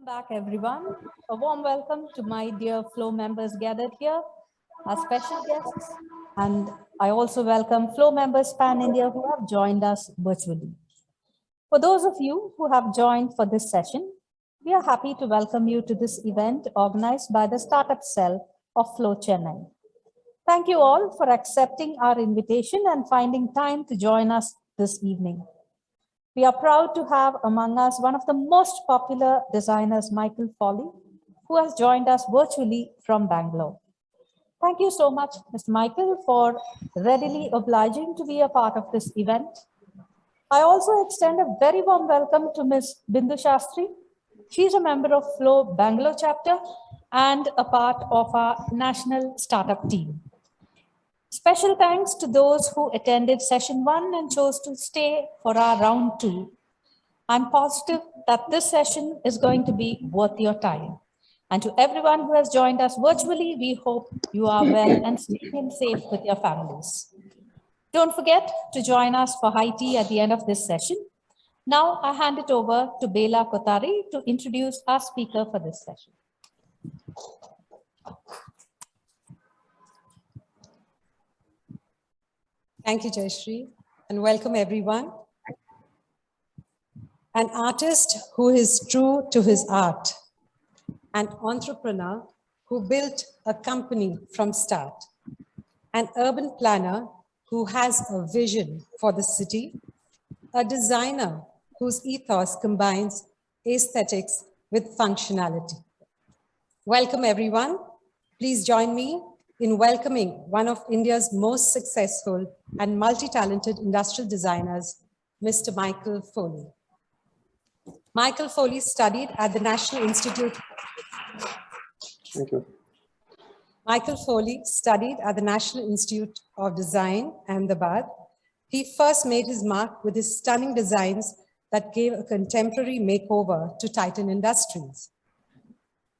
Back everyone. A warm welcome to my dear Flow members gathered here, our special guests, and I also welcome Flow members Pan India who have joined us virtually. For those of you who have joined for this session, we are happy to welcome you to this event organized by the Startup Cell of Flow Chennai. Thank you all for accepting our invitation and finding time to join us this evening. We are proud to have among us one of the most popular designers, Michael Foley, who has joined us virtually from Bangalore. Thank you so much, Mr. Michael, for readily obliging to be a part of this event. I also extend a very warm welcome to Ms. Bindu Shastri. She's a member of Flow Bangalore chapter and a part of our national startup team. Special thanks to those who attended session 1 and chose to stay for our round 2. I'm positive that this session is going to be worth your time. And to everyone who has joined us virtually, we hope you are well and staying safe with your families. Don't forget to join us for high tea at the end of this session. Now I hand it over to Bela Kotari to introduce our speaker for this session. Thank you, Jayashree, and welcome everyone. An artist who is true to his art, an entrepreneur who built a company from start, an urban planner who has a vision for the city, a designer whose ethos combines aesthetics with functionality. Welcome everyone. Please join me in welcoming one of India's most successful and multi-talented industrial designers, Mr. Michael Foley. Michael Foley studied at the National Institute. Thank you. Michael Foley studied at the National Institute of Design, Ahmedabad. He first made his mark with his stunning designs that gave a contemporary makeover to Titan Industries.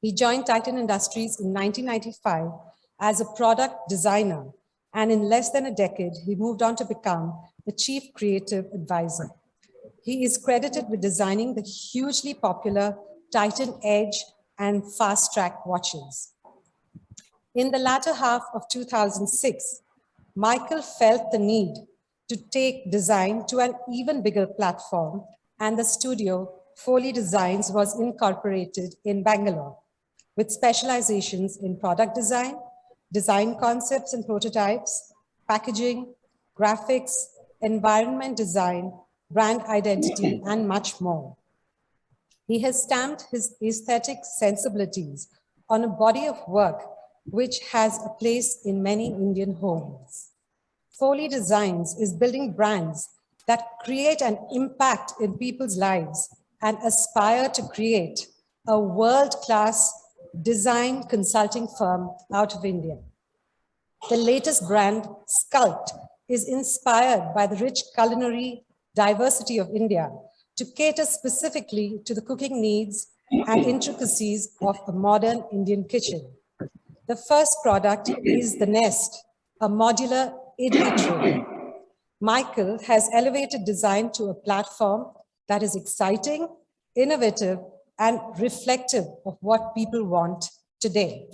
He joined Titan Industries in 1995 as a product designer, and in less than a decade, he moved on to become the chief creative advisor. He is credited with designing the hugely popular Titan Edge and Fast Track watches. In the latter half of 2006, Michael felt the need to take design to an even bigger platform, and the studio Foley Designs was incorporated in Bangalore, with specializations in product design, design concepts and prototypes, packaging, graphics, environment design, brand identity, and much more. He has stamped his aesthetic sensibilities on a body of work which has a place in many Indian homes. Foley Designs is building brands that create an impact in people's lives and aspire to create a world-class design consulting firm out of India. The latest brand, Sculpt, is inspired by the rich culinary diversity of India to cater specifically to the cooking needs and intricacies of a modern Indian kitchen. The first product is the Nest, a modular idli tray. Michael has elevated design to a platform that is exciting, innovative, and reflective of what people want today.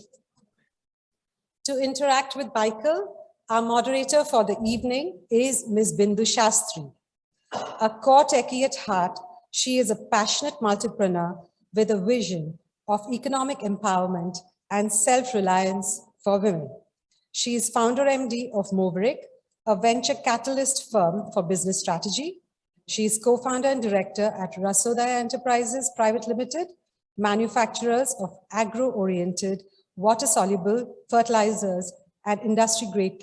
To interact with Michael, our moderator for the evening is Ms. Bindu Shastri. A core techie at heart, she is a passionate multipreneur with a vision of economic empowerment and self-reliance for women. She is founder MD of Moverick, a venture catalyst firm for business strategy. She is co-founder and director at Rasodaya Enterprises Private Limited, manufacturers of agro-oriented, water-soluble fertilizers and industry-grade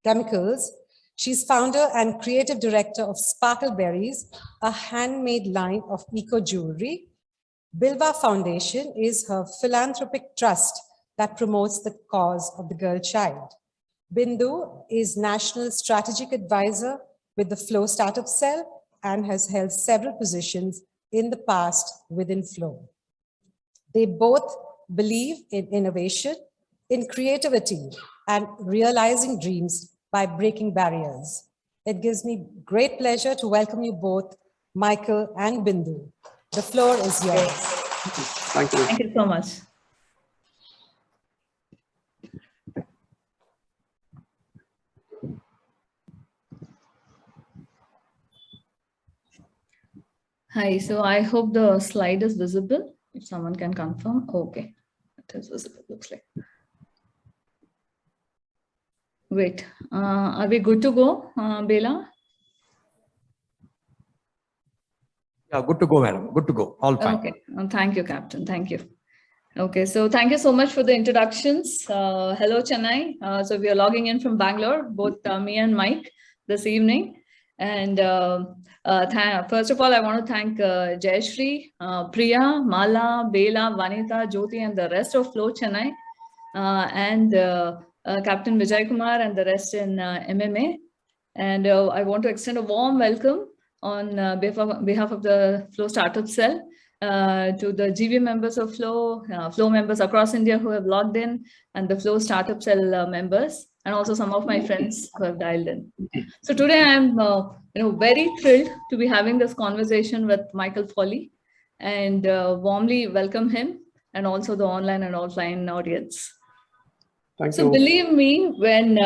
chemicals. She's founder and creative director of Sparkle Berries, a handmade line of eco-jewelry. Bilba Foundation is her philanthropic trust that promotes the cause of the girl child. Bindu is National Strategic Advisor with the Flow Startup Cell and has held several positions in the past within Flow. They both believe in innovation, in creativity, and realizing dreams by breaking barriers. It gives me great pleasure to welcome you both, Michael and Bindu. The floor is yours. Thank you. Thank you so much. Hi, so I hope the slide is visible. If someone can confirm. Okay, it is visible, looks like. Great. Are we good to go, Bela? Yeah, good to go, madam. Good to go. All fine. Okay. Thank you, Captain. Thank you. Okay, so thank you so much for the introductions. Hello, Chennai. So we are logging in from Bangalore, both me and Mike this evening. And first of all, I want to thank Jayashri, Priya, Mala, Bela, Vanita, Jyoti, and the rest of Flow Chennai, and Captain Vijay Kumar and the rest in MMA. And I want to extend a warm welcome on behalf of the Flow Startup Cell to the GB members of Flow, Flow members across India who have logged in, and the Flow Startup Cell members, and also some of my friends who have dialed in. So today I'm very thrilled to be having this conversation with Michael Foley, and warmly welcome him and also the online and offline audience. Thank So you. believe me, when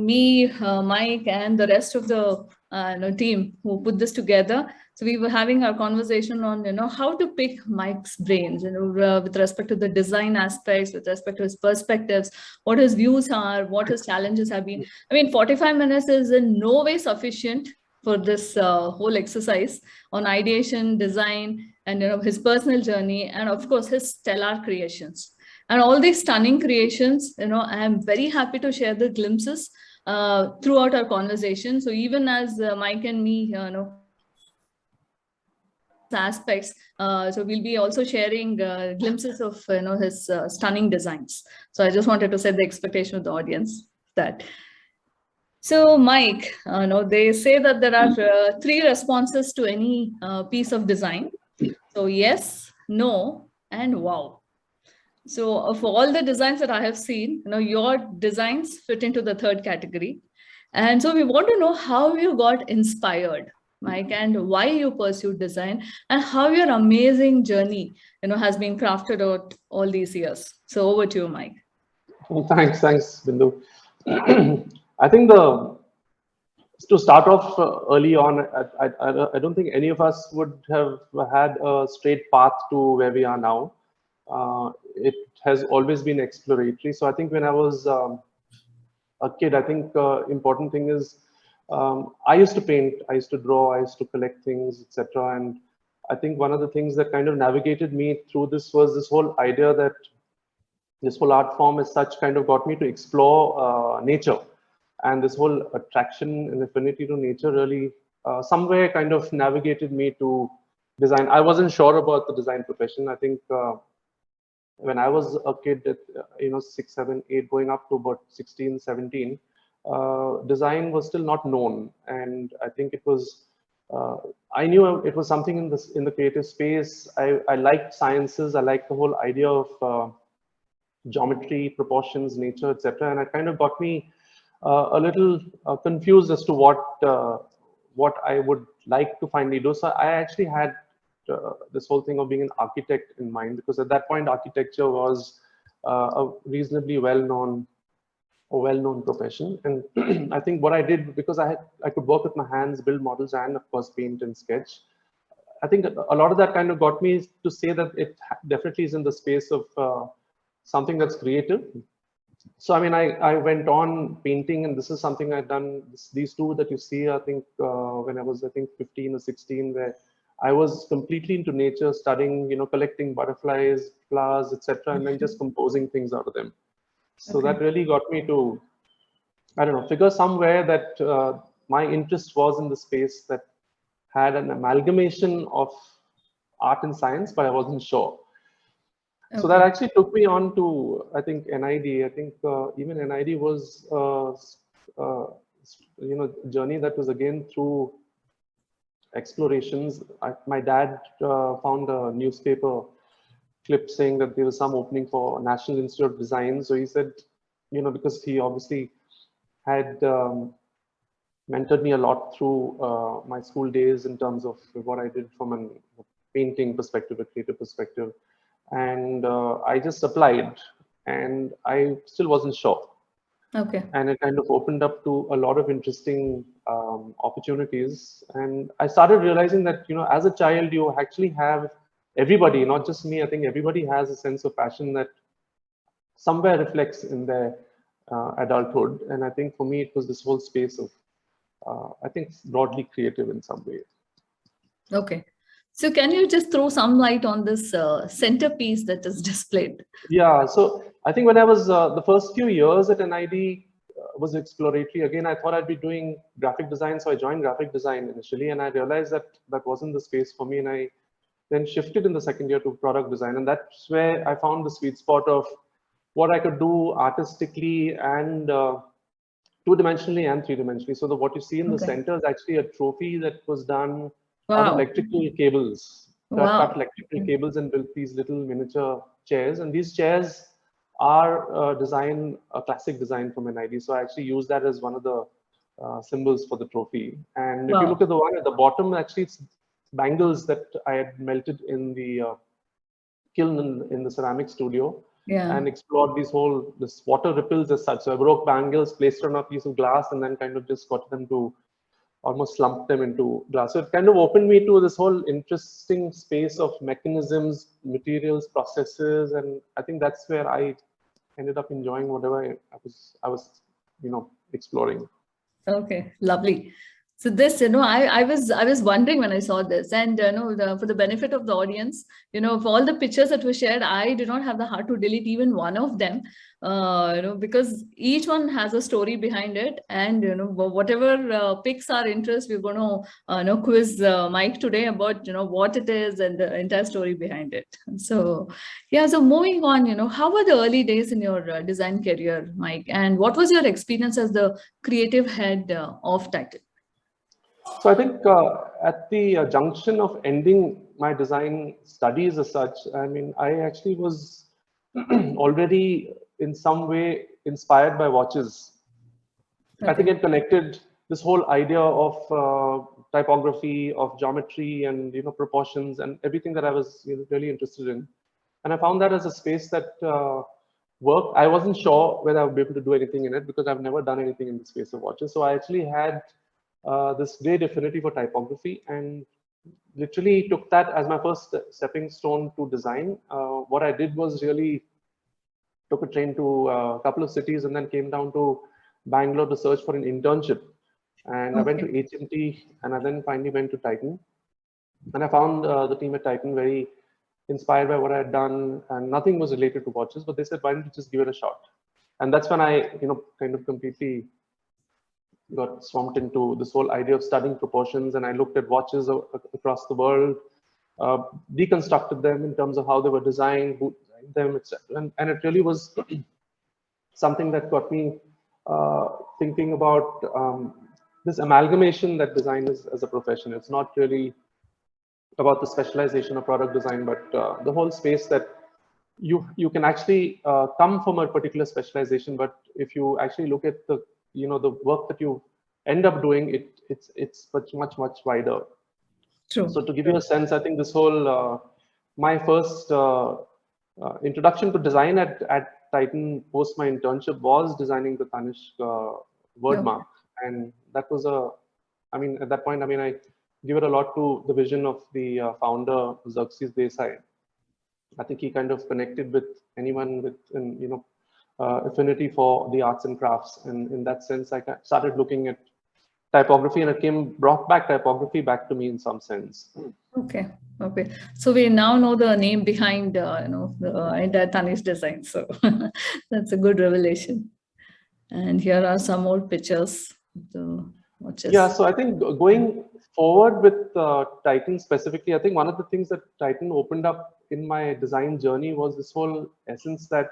me, Mike, and the rest of the team who put this together, so we were having our conversation on how to pick Mike's brains, with respect to the design aspects, with respect to his perspectives, what his views are, what his challenges have been. I mean, 45 minutes is in no way sufficient for this whole exercise on ideation, design, and his personal journey, and of course his stellar creations. And all these stunning creations, I am very happy to share the glimpses throughout our conversation. So even as Mike and me, aspects, so we'll be also sharing glimpses of his stunning designs. So I just wanted to set the expectation of the audience that. So Mike, they say that there are 3 responses to any piece of design. So yes, no, and wow. So of all the designs that I have seen, your designs fit into the 3rd category. And so we want to know how you got inspired, Mike, and why you pursued design, and how your amazing journey, has been crafted out all these years. So over to you, Mike. Well, thanks, Bindu. I think to start off early on, I don't think any of us would have had a straight path to where we are now. It has always been exploratory. So I think when I was a kid, I think important thing is I used to paint, I used to draw, I used to collect things, etc. And I think one of the things that kind of navigated me through this was this whole idea that this whole art form as such kind of got me to explore nature. And this whole attraction and affinity to nature really somewhere kind of navigated me to design. I wasn't sure about the design profession. I think when I was a kid at 6, 7, 8, going up to about 16, 17, design was still not known. And I think it was, I knew it was something in the creative space. I liked sciences. I liked the whole idea of geometry, proportions, nature, etc. And it kind of got me a little confused as to what I would like to finally do. So I actually had this whole thing of being an architect in mind, because at that point architecture was a reasonably well-known profession. And I think what I did, because I could work with my hands, build models, and of course paint and sketch, I think a lot of that kind of got me to say that it definitely is in the space of something that's creative. So I mean, I went on painting, and this is something I've done. These 2 that you see, I think when I was 15 or 16, where I was completely into nature, studying, collecting butterflies, flowers, etc., and then just composing things out of them. So that really got me to, I don't know, figure somewhere that my interest was in the space that had an amalgamation of art and science, but I wasn't sure. Okay. So that actually took me on to, I think, NID. I think even NID was, a journey that was again through explorations. My dad found a newspaper clip saying that there was some opening for National Institute of Design. So he said, because he obviously had mentored me a lot through my school days in terms of what I did from a painting perspective, a creative perspective. and I just applied, and I still wasn't sure. Okay. And it kind of opened up to a lot of interesting opportunities. And I started realizing that, you know, as a child, you actually have everybody, not just me. I think everybody has a sense of passion that somewhere reflects in their adulthood. And I think for me, it was this whole space of, I think, broadly creative in some way. Okay. So can you just throw some light on this centerpiece that is displayed? Yeah, so I think when I was the first few years at NID was exploratory. Again, I thought I'd be doing graphic design, so I joined graphic design initially, and I realized that that wasn't the space for me, and I then shifted in the second year to product design, and that's where I found the sweet spot of what I could do artistically and two-dimensionally and three-dimensionally. So what you see in the Okay. center is actually a trophy that was done out of Wow. electrical cables. So I cut Wow. electrical cables and built these little miniature chairs. And these chairs are a classic design from NID. So I actually use that as one of the symbols for the trophy. And if you look Wow. at the one at the bottom, actually it's bangles that I had melted in the kiln in the ceramic studio. Yeah. And explored this water ripples as such. So I broke bangles, placed on a piece of glass, and then kind of just got them to almost slump them into glass. So it kind of opened me to this whole interesting space of mechanisms, materials, processes, and I think that's where I ended up enjoying whatever I was, you know, exploring. Okay, lovely. So this, I was wondering when I saw this, and for the benefit of the audience, of all the pictures that were shared, I did not have the heart to delete even one of them, because each one has a story behind it, and whatever piques our interest, we're going to quiz Mike today about what it is and the entire story behind it. So yeah, so moving on, how were the early days in your design career, Mike, and what was your experience as the creative head of Titan? So I think at the junction of ending my design studies as such, I mean, I actually was already in some way inspired by watches. I think it connected this whole idea of typography, of geometry, and proportions, and everything that I was really interested in. And I found that as a space that worked. I wasn't sure whether I would be able to do anything in it because I've never done anything in the space of watches. So I actually had this great affinity for typography and literally took that as my first stepping stone to design. What I did was really took a train to a couple of cities and then came down to Bangalore to search for an internship. And I went to HMT and I then finally went to Titan. And I found the team at Titan very inspired by what I had done, and nothing was related to watches, but they said, why don't you just give it a shot? And that's when I, kind of completely got swamped into this whole idea of studying proportions. And I looked at watches across the world, deconstructed them in terms of how they were designed, who designed them, etc. And it really was something that got me thinking about this amalgamation that design is as a profession. It's not really about the specialization of product design, but the whole space that you can actually come from a particular specialization, but if you actually look at the the work that you end up doing, it's much wider. True. So to give you a sense, I think this whole my first introduction to design at Titan post my internship was designing the Tanishq word mark, and that was I mean, at that point, I mean, I give it a lot to the vision of the founder, Xerxes Desai. I think he kind of connected with anyone with an affinity for the arts and crafts, and in that sense, I started looking at typography, and it brought back typography back to me in some sense. Okay. So we now know the name behind the entire Tanishq design. So that's a good revelation. And here are some old pictures of the watches. Yeah, so I think going forward with Titan specifically, I think one of the things that Titan opened up in my design journey was this whole essence that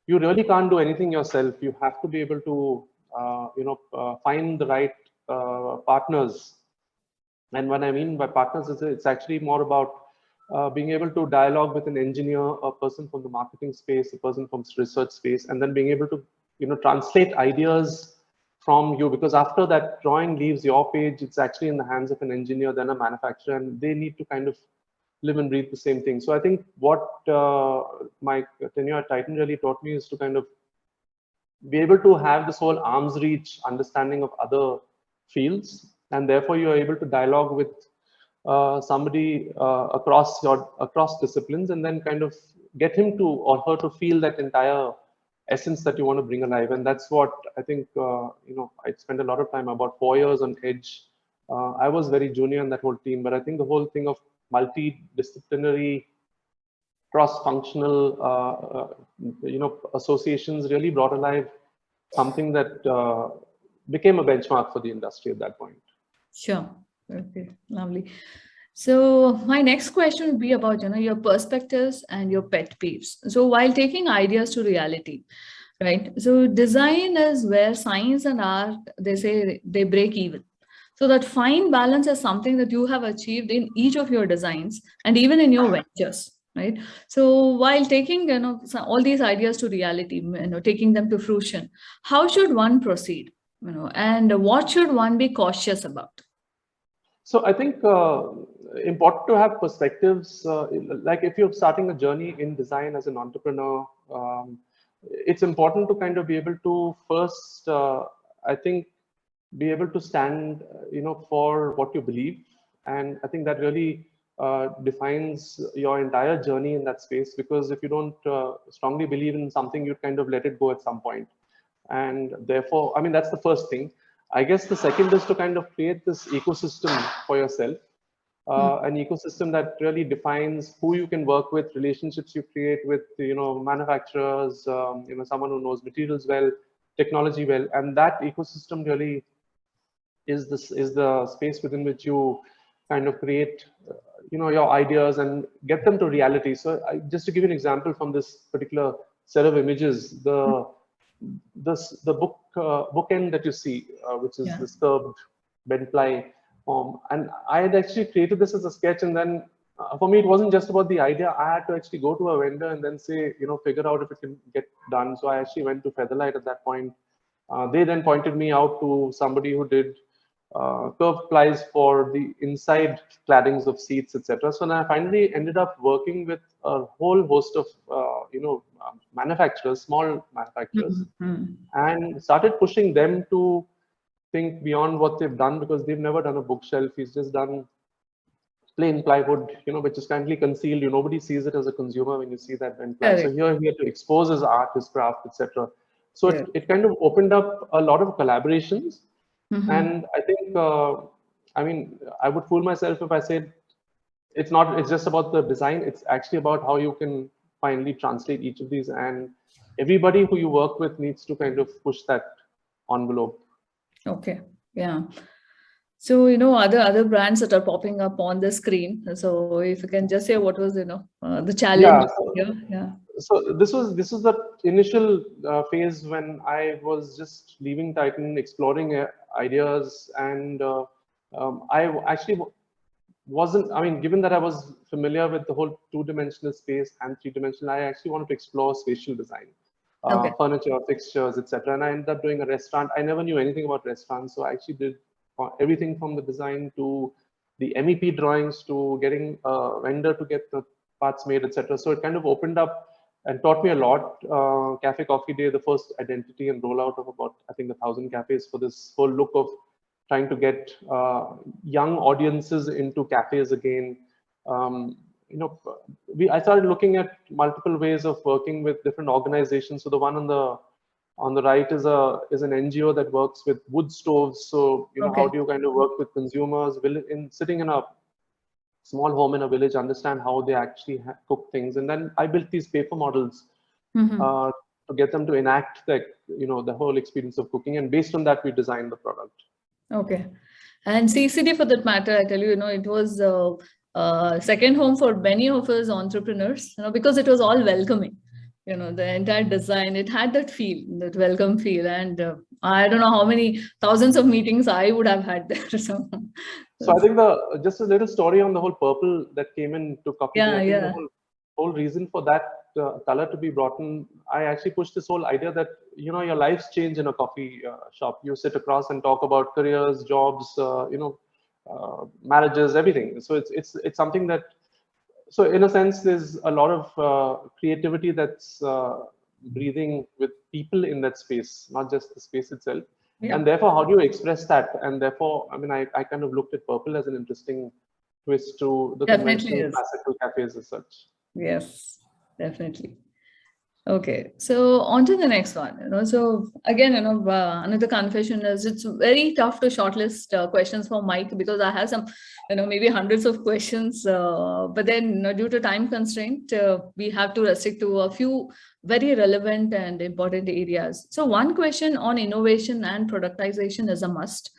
you really can't do anything yourself. You have to be able to, find the right partners. And what I mean by partners is it's actually more about being able to dialogue with an engineer, a person from the marketing space, a person from research space, and then being able to, translate ideas from you, because after that drawing leaves your page, it's actually in the hands of an engineer, then a manufacturer, and they need to kind of live and breathe the same thing. So I think what my tenure at Titan really taught me is to kind of be able to have this whole arm's reach understanding of other fields, and therefore you are able to dialogue with somebody across disciplines, and then kind of get him to or her to feel that entire essence that you want to bring alive. And that's what I think, I spent a lot of time, about 4 years on Edge. I was very junior in that whole team, but I think the whole thing of multidisciplinary, cross-functional, associations really brought alive something that became a benchmark for the industry at that point. Sure. Okay, lovely. So my next question would be about, your perspectives and your pet peeves. So while taking ideas to reality, right? So design is where science and art, they say they break even. So that fine balance is something that you have achieved in each of your designs and even in your ventures, right? So while taking, all these ideas to reality, taking them to fruition, how should one proceed, and what should one be cautious about? So I think important to have perspectives. Like if you're starting a journey in design as an entrepreneur, it's important to kind of be able to first, I think, be able to stand, for what you believe. And I think that really defines your entire journey in that space, because if you don't strongly believe in something, you kind of let it go at some point. And therefore, I mean, that's the first thing. I guess the second is to kind of create this ecosystem for yourself, an ecosystem that really defines who you can work with, relationships you create with, manufacturers, someone who knows materials well, technology well, and that ecosystem really is the space within which you kind of create, your ideas and get them to reality. So just to give you an example from this particular set of images, the bookend that you see, which is this curved bent ply form, and I had actually created this as a sketch, and then for me it wasn't just about the idea. I had to actually go to a vendor and then say, figure out if it can get done. So I actually went to Featherlight at that point. They then pointed me out to somebody who did curved plies for the inside claddings of seats, etc. So then I finally ended up working with a whole host of manufacturers, small manufacturers, and started pushing them to think beyond what they've done, because they've never done a bookshelf. He's just done plain plywood, which is kindly concealed. Nobody sees it as a consumer when you see that bent ply. So here he had to expose his art, his craft, etc. So it kind of opened up a lot of collaborations. And I think, I would fool myself if I said it's just about the design. It's actually about how you can finally translate each of these, and everybody who you work with needs to kind of push that envelope. Okay. Yeah. So, other brands that are popping up on the screen. So if you can just say what was, the challenge. So this was the initial phase when I was just leaving Titan, exploring ideas, and I actually wasn't, given that I was familiar with the whole two-dimensional space and three-dimensional, I actually wanted to explore spatial design, furniture, fixtures, etc. And I ended up doing a restaurant. I never knew anything about restaurants, so I actually did everything from the design to the MEP drawings to getting a vendor to get the parts made, etc. So it kind of opened up and taught me a lot. Cafe Coffee Day, the first identity and rollout of about, I think, 1,000 cafes for this whole look of trying to get young audiences into cafes again. I started looking at multiple ways of working with different organizations. So the one on the right is an NGO that works with wood stoves. So how do you kind of work with consumers sitting in a small home in a village, understand how they actually cook things, and then I built these paper models to get them to enact the whole experience of cooking, and based on that we designed the product. Okay. And CCD, for that matter, I tell you, it was second home for many of us entrepreneurs, because it was all welcoming. The entire design, it had that feel, that welcome feel. And I don't know how many thousands of meetings I would have had there. So I think just a little story on the whole purple that came into Coffee Day. I think the whole reason for that color to be brought in, I actually pushed this whole idea that, your lives change in a coffee shop. You sit across and talk about careers, jobs, marriages, everything. So it's something that so in a sense, there's a lot of creativity that's breathing with people in that space, not just the space itself. Yeah. And therefore, how do you express that? And therefore, I mean, I kind of looked at purple as an interesting twist to the Definitely conventional is. classical cafes as such. Yes, definitely. Okay, so on to the next one. So again, another confession is it's very tough to shortlist questions for Mike because I have some, maybe hundreds of questions. But then, due to time constraint, we have to restrict to a few very relevant and important areas. So one question on innovation and productization is a must.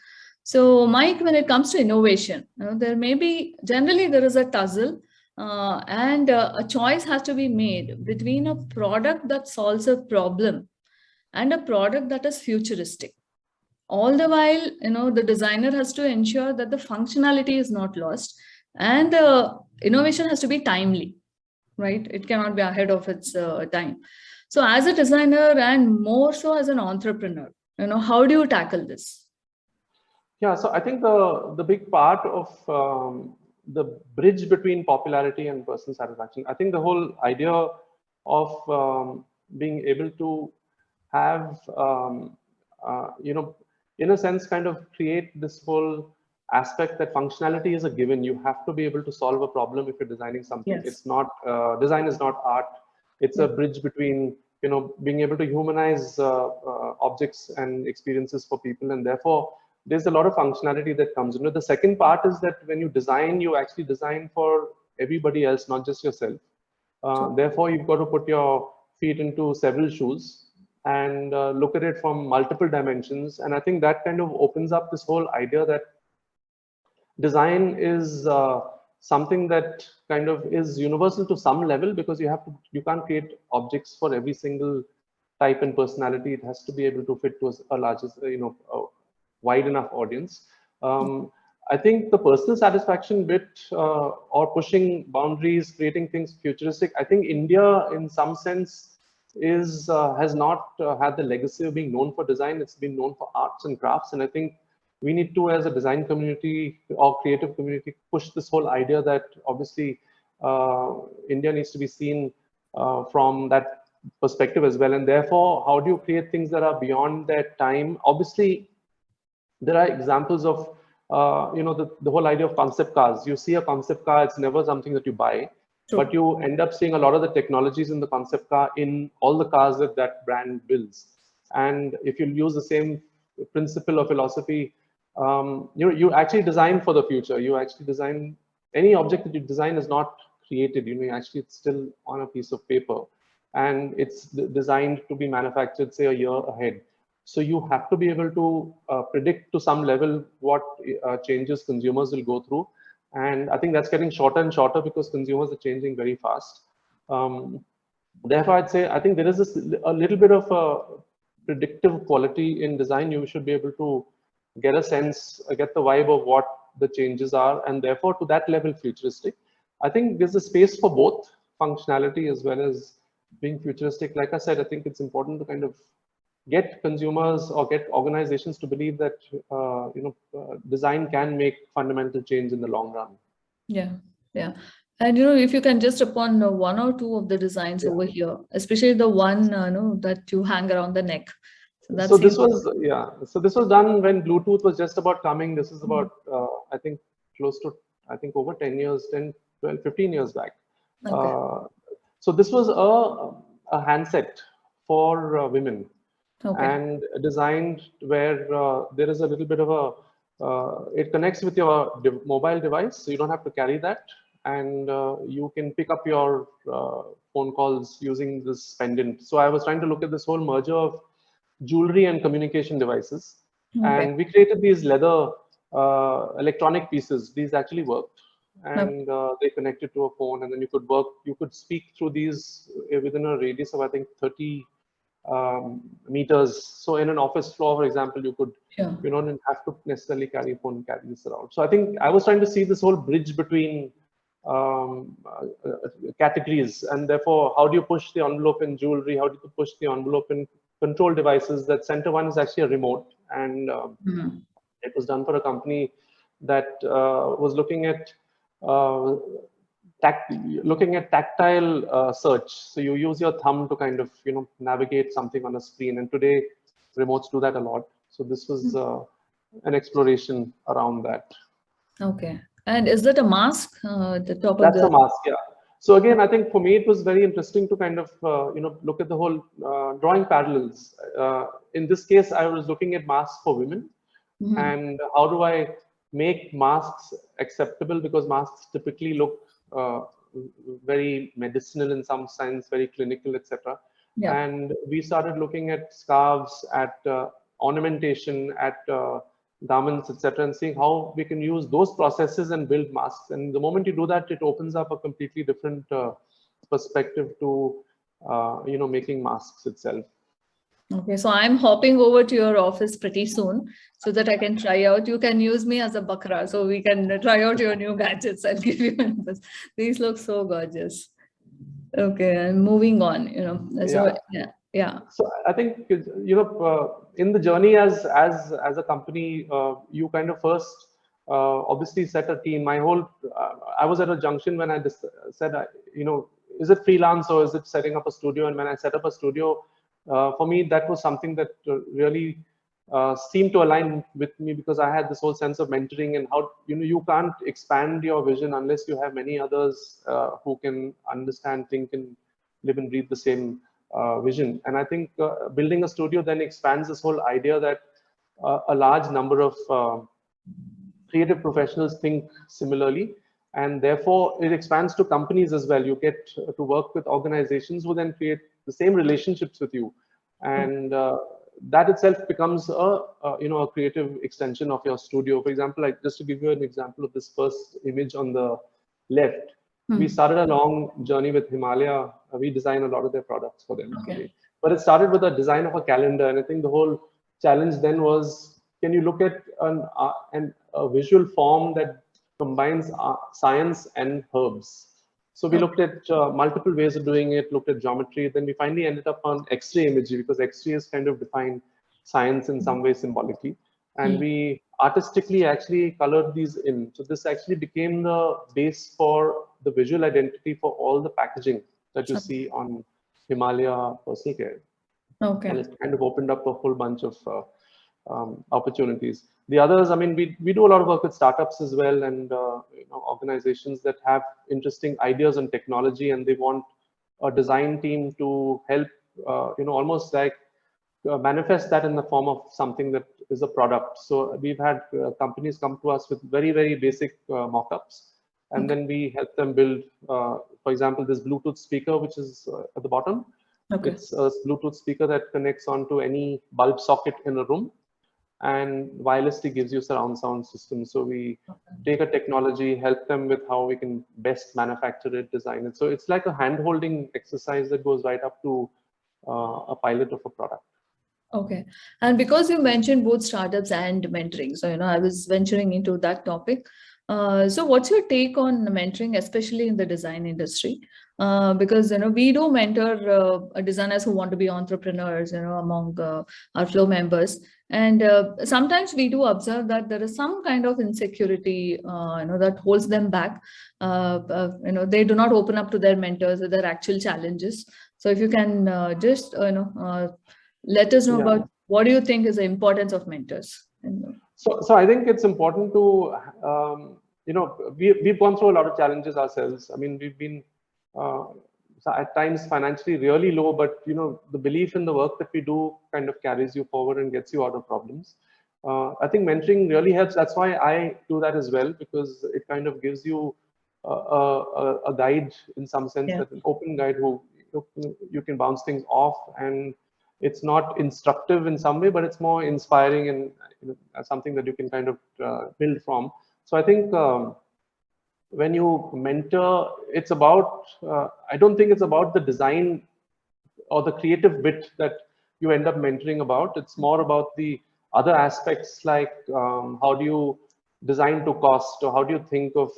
So Mike, when it comes to innovation, there may be generally there is a tussle. And a choice has to be made between a product that solves a problem and a product that is futuristic. All the while, the designer has to ensure that the functionality is not lost and the innovation has to be timely, right? It cannot be ahead of its time. So as a designer and more so as an entrepreneur, how do you tackle this? Yeah, so I think the big part of the bridge between popularity and personal satisfaction, I think the whole idea of being able to have, in a sense, kind of create this whole aspect that functionality is a given. You have to be able to solve a problem if you're designing something. Yes. It's not, design is not art. It's a bridge between, being able to humanize objects and experiences for people. And therefore, there's a lot of functionality that comes in. The second part is that when you design, you actually design for everybody else, not just yourself. Therefore, you've got to put your feet into several shoes and look at it from multiple dimensions. And I think that kind of opens up this whole idea that design is something that kind of is universal to some level, because you can't create objects for every single type and personality. It has to be able to fit to a larger, wide enough audience. I think the personal satisfaction bit or pushing boundaries, creating things futuristic, I think India in some sense has not had the legacy of being known for design. It's been known for arts and crafts. And I think we need to, as a design community or creative community, push this whole idea that obviously India needs to be seen from that perspective as well. And therefore, how do you create things that are beyond their time? Obviously, there are examples of, the whole idea of concept cars. You see a concept car, it's never something that you buy, but you end up seeing a lot of the technologies in the concept car in all the cars that that brand builds. And if you use the same principle or philosophy, you actually design for the future. You actually design, any object that you design is not created, actually it's still on a piece of paper and it's designed to be manufactured, say, a year ahead. So you have to be able to predict to some level what changes consumers will go through. And I think that's getting shorter and shorter because consumers are changing very fast. Therefore, I'd say, I think there is a little bit of a predictive quality in design. You should be able to get a sense, get the vibe of what the changes are, and therefore to that level futuristic. I think there's a space for both functionality as well as being futuristic. Like I said, I think it's important to kind of get consumers or get organizations to believe that design can make fundamental change in the long run. Yeah. And if you can just upon one or two of the designs over here, especially the one that you hang around the neck. So this was done when Bluetooth was just about coming. This is about I think close to over 10 years, 10, 12, 15 years back. Okay. So this was a handset for women. Okay. And designed where there is a little bit of it connects with your mobile device, so you don't have to carry that, and you can pick up your phone calls using this pendant. So I was trying to look at this whole merger of jewelry and communication devices, and we created these leather electronic pieces. These actually worked, and they connected to a phone, and then you could speak through these within a radius of, I think, 30 meters. So in an office floor, for example, you could, you don't have to necessarily carry a phone and carry this around. So I think I was trying to see this whole bridge between categories, and therefore, how do you push the envelope in jewelry? How do you push the envelope in control devices? That center one is actually a remote, and it was done for a company that was looking at looking at tactile search. So you use your thumb to kind of, navigate something on a screen. And today, remotes do that a lot. So this was an exploration around that. Okay. And is that a mask? The top of That's the... a mask, yeah. So again, I think for me, it was very interesting to kind of, look at the whole drawing parallels. In this case, I was looking at masks for women. And how do I make masks acceptable? Because masks typically look very medicinal in some sense, very clinical, etc. Yeah. And we started looking at scarves, at ornamentation, at garments, etc., and seeing how we can use those processes and build masks. And the moment you do that, it opens up a completely different perspective to making masks itself. Okay, so I'm hopping over to your office pretty soon so that I can try out. You can use me as a bakra, so we can try out your new gadgets. I'll give you numbers. These look so gorgeous. Okay, I'm moving on. So yeah. So I think in the journey as a company, you kind of first obviously set a team. I was at a junction when I just said, is it freelance or is it setting up a studio? And when I set up a studio, for me, that was something that really seemed to align with me, because I had this whole sense of mentoring and how, you can't expand your vision unless you have many others who can understand, think, and live and breathe the same vision. And I think building a studio then expands this whole idea that a large number of creative professionals think similarly. And therefore, it expands to companies as well. You get to work with organizations who then create the same relationships with you. And that itself becomes a creative extension of your studio. For example, just to give you an example of this first image on the left, we started a long journey with Himalaya. We design a lot of their products for them. Okay. But it started with a design of a calendar. And I think the whole challenge then was, can you look at a visual form that combines science and herbs? So we looked at multiple ways of doing it, looked at geometry. Then we finally ended up on X-ray imagery, because X-ray has kind of defined science in some way symbolically. And we artistically actually colored these in. So this actually became the base for the visual identity for all the packaging that you see on Himalaya personal care. Okay. And it kind of opened up a whole bunch of opportunities. The others, I mean, we do a lot of work with startups as well, and organizations that have interesting ideas on technology, and they want a design team to help, almost like manifest that in the form of something that is a product. So we've had companies come to us with very, very basic mock-ups, and then we help them build, for example, this Bluetooth speaker, which is at the bottom. Okay. It's a Bluetooth speaker that connects onto any bulb socket in a room, and wirelessly gives you surround sound system. So we take a technology, help them with how we can best manufacture it, design it. So it's like a hand-holding exercise that goes right up to a pilot of a product. Okay. And because you mentioned both startups and mentoring, so, I was venturing into that topic. So what's your take on mentoring, especially in the design industry? Because, we do mentor designers who want to be entrepreneurs, among our flow members. And sometimes we do observe that there is some kind of insecurity, that holds them back. They do not open up to their mentors with their actual challenges. So if you can just, let us know about what do you think is the importance of mentors? So I think it's important to, we've gone through a lot of challenges ourselves. I mean, we've been at times financially really low, but the belief in the work that we do kind of carries you forward and gets you out of problems. I think mentoring really helps. That's why I do that as well, because it kind of gives you a guide in some sense, that an open guide who you can bounce things off, and it's not instructive in some way, but it's more inspiring and something that you can kind of build from. So I think when you mentor, it's about, I don't think it's about the design or the creative bit that you end up mentoring about. It's more about the other aspects, like how do you design to cost, or how do you think of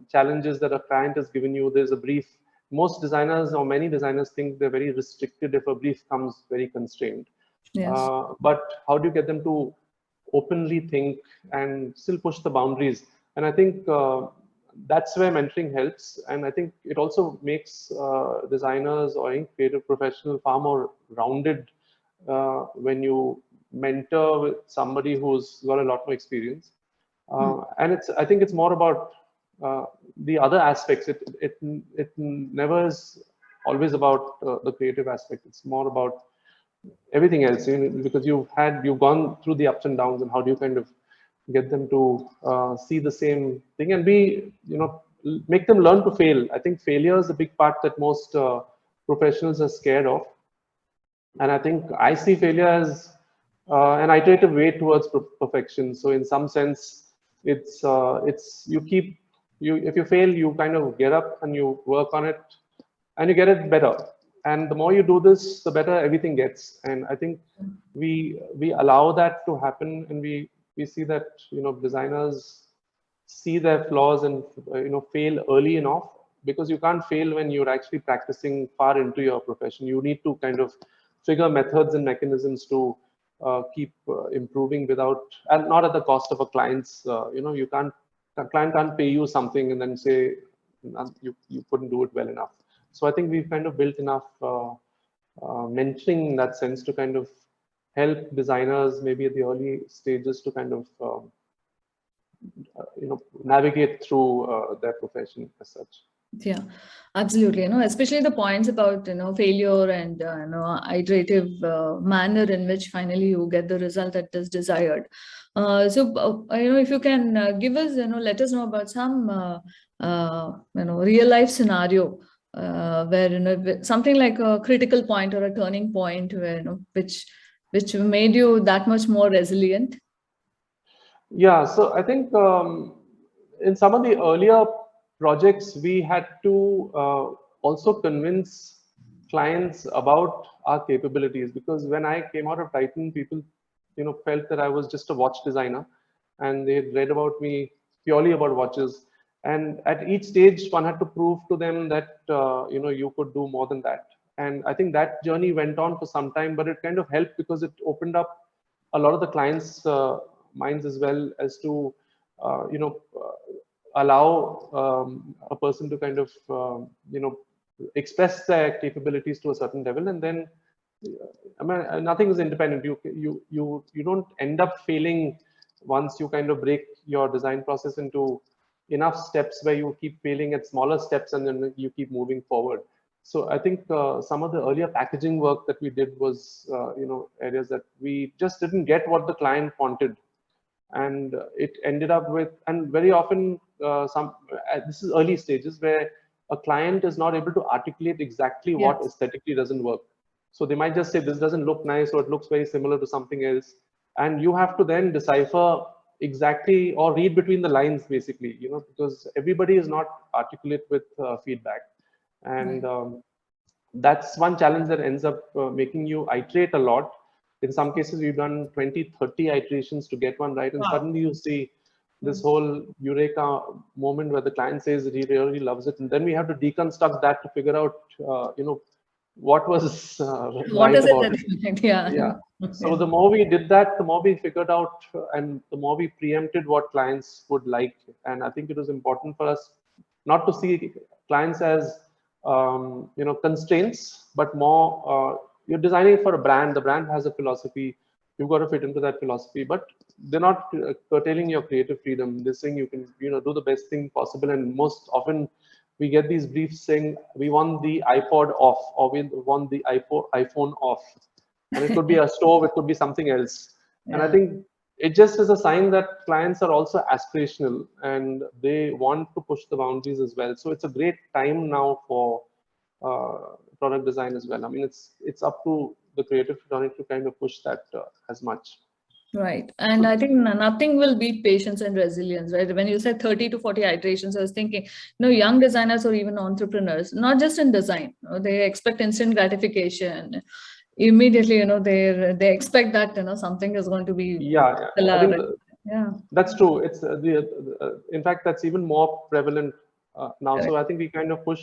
challenges that a client has given you. There's a brief. Most designers, or many designers, think they're very restricted if a brief comes very constrained. Yes. But how do you get them to openly think and still push the boundaries? And I think that's where mentoring helps. And I think it also makes designers or any creative professional far more rounded when you mentor with somebody who's got a lot more experience. And I think it's more about the other aspects. It never is always about the creative aspect. It's more about everything else, because you've gone through the ups and downs, and how do you kind of get them to see the same thing and make them learn to fail. I think failure is a big part that most professionals are scared of. And I think I see failure as an iterative way towards perfection. So in some sense, it's if you fail, you kind of get up and you work on it and you get it better. And the more you do this, the better everything gets. And I think we allow that to happen, and we see that designers see their flaws and fail early enough, because you can't fail when you're actually practicing far into your profession. You need to kind of figure methods and mechanisms to keep improving and not at the cost of a client's. A client can't pay you something and then say you couldn't do it well enough. So I think we've kind of built enough mentoring in that sense to kind of help designers maybe at the early stages to kind of navigate through their profession as such. Yeah, absolutely. Especially the points about failure and iterative manner in which finally you get the result that is desired. So if you can give us let us know about some real life scenario where something like a critical point or a turning point where which made you that much more resilient. Yeah, so I think in some of the earlier projects, we had to also convince clients about our capabilities, because when I came out of Titan, people felt that I was just a watch designer, and they had read about me purely about watches. And at each stage, one had to prove to them that you could do more than that. And I think that journey went on for some time, but it kind of helped because it opened up a lot of the clients' minds as well, as to allow a person to kind of express their capabilities to a certain level. And then I mean, nothing is independent. You don't end up failing once you kind of break your design process into enough steps where you keep failing at smaller steps and then you keep moving forward. So I think some of the earlier packaging work that we did was areas that we just didn't get what the client wanted, and it ended up with, and very often this is early stages where a client is not able to articulate exactly what aesthetically doesn't work. So they might just say this doesn't look nice, or it looks very similar to something else, and you have to then decipher exactly or read between the lines, basically, because everybody is not articulate with feedback. And that's one challenge that ends up making you iterate a lot. In some cases, we've done 20, 30 iterations to get one right. And suddenly you see this whole eureka moment where the client says that he really loves it. And then we have to deconstruct that to figure out, what was what right is about it it. yeah. So the more we did that, the more we figured out, and the more we preempted what clients would like. And I think it was important for us not to see clients as constraints, but more you're designing for a brand. The brand has a philosophy. You've got to fit into that philosophy, but they're not curtailing your creative freedom. They're saying you can do the best thing possible. And most often we get these briefs saying we want the iPod off, or we want the iPhone off, and it could be a stove, it could be something else. And I think it just is a sign that clients are also aspirational and they want to push the boundaries as well. So it's a great time now for product design as well. I mean, it's up to the creative fraternity to kind of push that as much. Right. And I think nothing will beat patience and resilience, right? When you said 30 to 40 iterations, I was thinking, young designers or even entrepreneurs, not just in design, they expect instant gratification. Immediately, they expect that, something is going to be. I think that's true. It's in fact, that's even more prevalent now. Correct. So I think we kind of push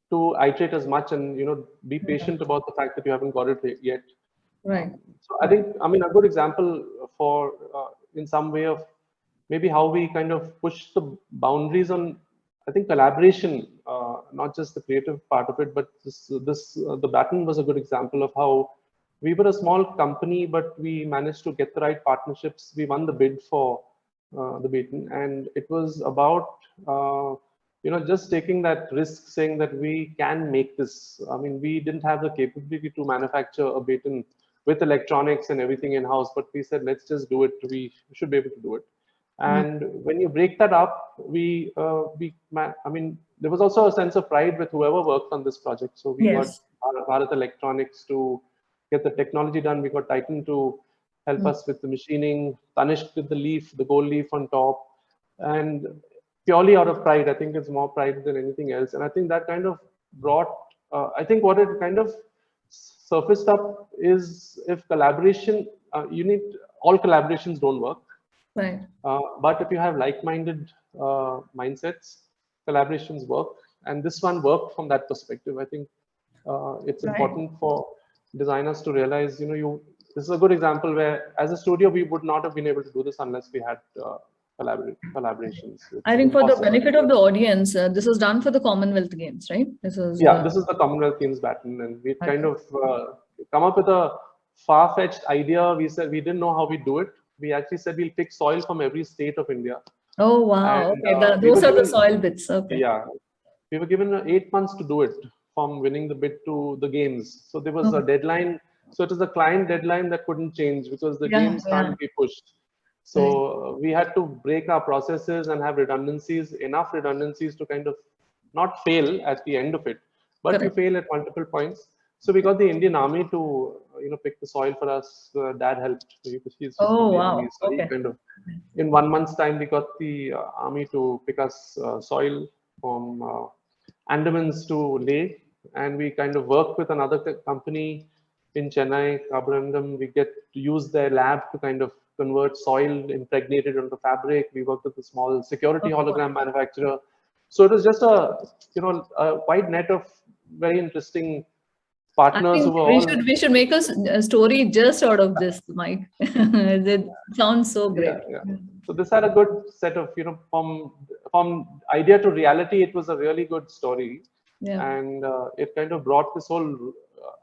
to iterate as much and, be patient about the fact that you haven't got it yet. Right. So I think, a good example for in some way of maybe how we kind of push the boundaries on I think collaboration, not just the creative part of it, but the baton was a good example of how we were a small company, but we managed to get the right partnerships. We won the bid for the baton, and it was about just taking that risk, saying that we can make this. I mean, we didn't have the capability to manufacture a baton with electronics and everything in house, but we said, let's just do it. We should be able to do it. And when you break that up, I mean, there was also a sense of pride with whoever worked on this project. So we got Yes. Bharat Electronics to get the technology done. We got Titan to help us with the machining. Tanishq did the leaf, the gold leaf on top, and purely out of pride. I think it's more pride than anything else. And I think that kind of brought. I think what it kind of surfaced up is if collaboration. All collaborations don't work. Right. But if you have like-minded mindsets, collaborations work. And this one worked from that perspective. I think it's important for designers to realize, this is a good example where as a studio, we would not have been able to do this unless we had collaborations. It's I think for the impossible. benefit of the audience, this was done for the Commonwealth Games, right? This is this is the Commonwealth Games baton, and we kind of come up with a far-fetched idea. We said we didn't know how we do it. We actually said we'll pick soil from every state of India. Oh wow! And, Okay, we those were are the given- soil bits. Okay. Yeah, we were given 8 months to do it from winning the bid to the games. So there was a deadline. So it was a client deadline that couldn't change because the games can't be pushed. So we had to break our processes and have enough redundancies to kind of not fail at the end of it, but to fail at multiple points. So we got the Indian Army to, pick the soil for us. Dad helped. He's Oh from the wow! Army, so he Okay. kind of, in 1 month's time, we got the Army to pick us soil from Andamans to Leh, and we kind of worked with another company in Chennai, Kabarangam. We get to use their lab to kind of convert soil impregnated onto fabric. We worked with a small security hologram manufacturer. So it was just a wide net of very interesting partners who were all. We should make a story just out of this, Mike. It sounds so great. Yeah. So this had a good set of, from idea to reality, it was a really good story. Yeah. And it kind of brought this whole,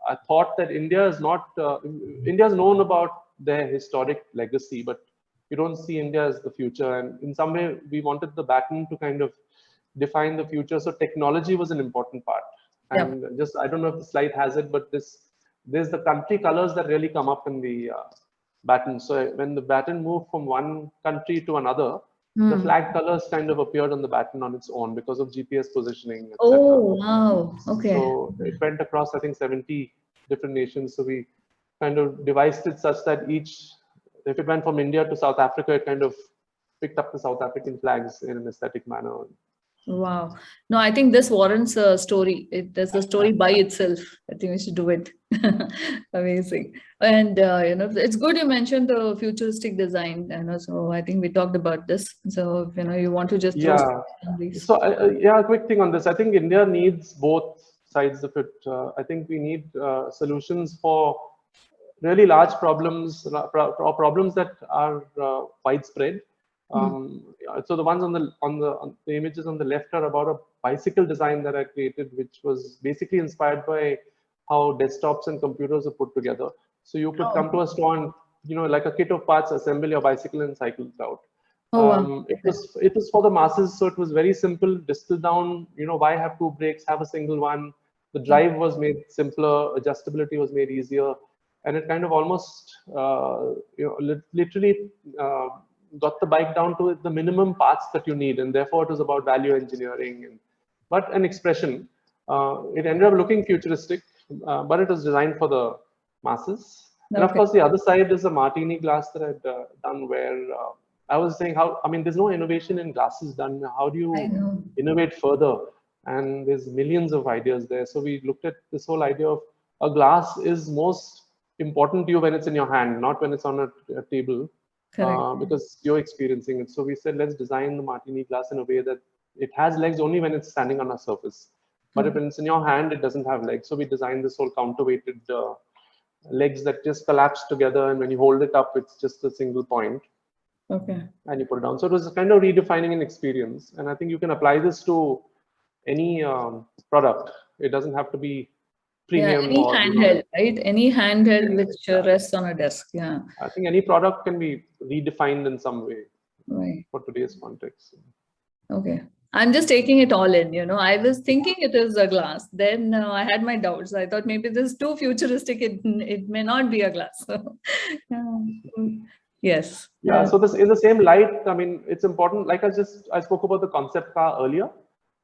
I thought that India is known about their historic legacy, but you don't see India as the future. And in some way, we wanted the baton to kind of define the future. So technology was an important part. And I don't know if the slide has it, but there's the country colors that really come up in the baton. So when the baton moved from one country to another, the flag colors kind of appeared on the baton on its own because of GPS positioning, etc. Oh, wow. Okay. So it went across, I think, 70 different nations. So we kind of devised it such that if it went from India to South Africa, it kind of picked up the South African flags in an aesthetic manner. Wow. No, I think this warrants a story. There's a story by itself. I think we should do it. Amazing. And, it's good you mentioned the futuristic design. So I think we talked about this. So, you want to just throw on these. So, a quick thing on this. I think India needs both sides of it. I think we need solutions for really large problems, or problems that are widespread. So the ones on the images on the left are about a bicycle design that I created, which was basically inspired by how desktops and computers are put together. So you could come to a store and, like a kit of parts, assemble your bicycle and cycle it out. It was for the masses, so it was very simple, distilled down. Why have two brakes? Have a single one. The drive was made simpler, adjustability was made easier, and it kind of almost, literally. Got the bike down to the minimum parts that you need, and therefore it was about value engineering, but an expression. It ended up looking futuristic, but it was designed for the masses. And of course, the other side is a martini glass that I'd done, where I was saying there's no innovation in glasses done. How do you innovate further? And there's millions of ideas there. So we looked at this whole idea of a glass is most important to you when it's in your hand, not when it's on a table. Because you're experiencing it. So we said, let's design the martini glass in a way that it has legs only when it's standing on a surface. But if it's in your hand, it doesn't have legs. So we designed this whole counterweighted legs that just collapse together. And when you hold it up, it's just a single point. Okay. and you put it down. So it was kind of redefining an experience. And I think you can apply this to any product. It doesn't have to be Yeah, premium any or, handheld, right? Any handheld which yeah. rests on a desk. Yeah. I think any product can be redefined in some way Right. for today's context. Okay. I'm just taking it all in, I was thinking it is a glass. Then I had my doubts. I thought maybe this is too futuristic. It may not be a glass. Yeah. Yes. Yeah, so this in the same light, I mean, it's important. Like I spoke about the concept car earlier.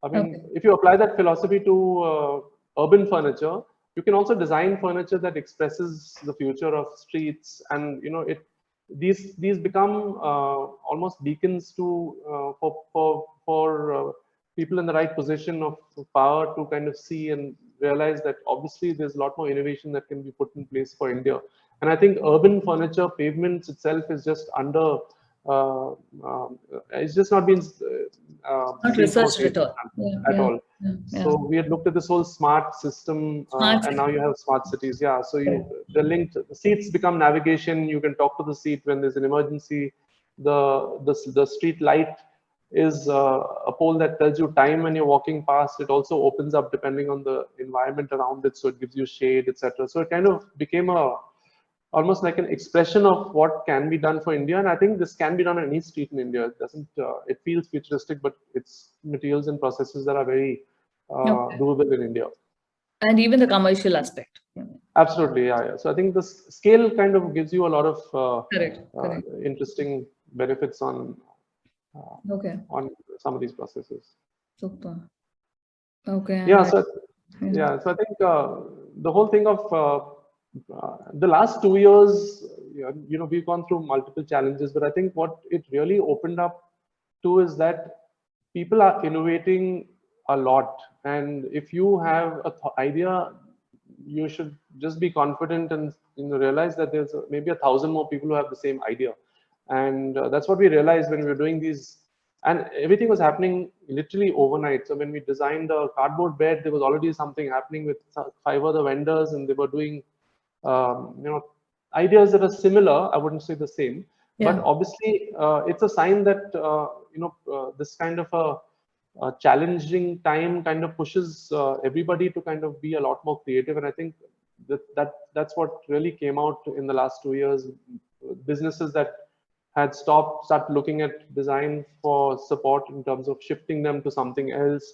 I mean, Okay. if you apply that philosophy to urban furniture, you can also design furniture that expresses the future of streets, and these become almost beacons to for people in the right position of power to kind of see and realize that obviously there's a lot more innovation that can be put in place for India. And I think urban furniture, pavements itself is just under, uh, it's just not been Not seen from a researched at pavement all. standpoint Yeah. at Yeah. all. Yeah. So we had looked at this whole smart system, Smart and now you have smart cities. Yeah, so the seats become navigation. You can talk to the seat when there's an emergency. The street light is a pole that tells you time when you're walking past. It also opens up depending on the environment around it, so it gives you shade, etc. So it kind of became almost like an expression of what can be done for India. And I think this can be done on any street in India. It doesn't, it feels futuristic, but it's materials and processes that are very Okay. doable in India. And even the commercial aspect. Yeah. Absolutely, yeah. So I think the scale kind of gives you a lot of Correct. interesting benefits Okay. on some of these processes. Super. Okay. Yeah, so Yeah. I think the whole thing of the last 2 years, we've gone through multiple challenges, but I think what it really opened up to is that people are innovating a lot, and if you have an idea, you should just be confident and realize that there's maybe 1,000 more people who have the same idea, and that's what we realized when we were doing these. And everything was happening literally overnight. So when we designed the cardboard bed, there was already something happening with 5 other vendors, and they were doing, ideas that are similar. I wouldn't say the same, but Yeah. obviously it's a sign that this kind of a challenging time kind of pushes everybody to kind of be a lot more creative. And I think that's what really came out in the last 2 years. Businesses that had started looking at design for support in terms of shifting them to something else.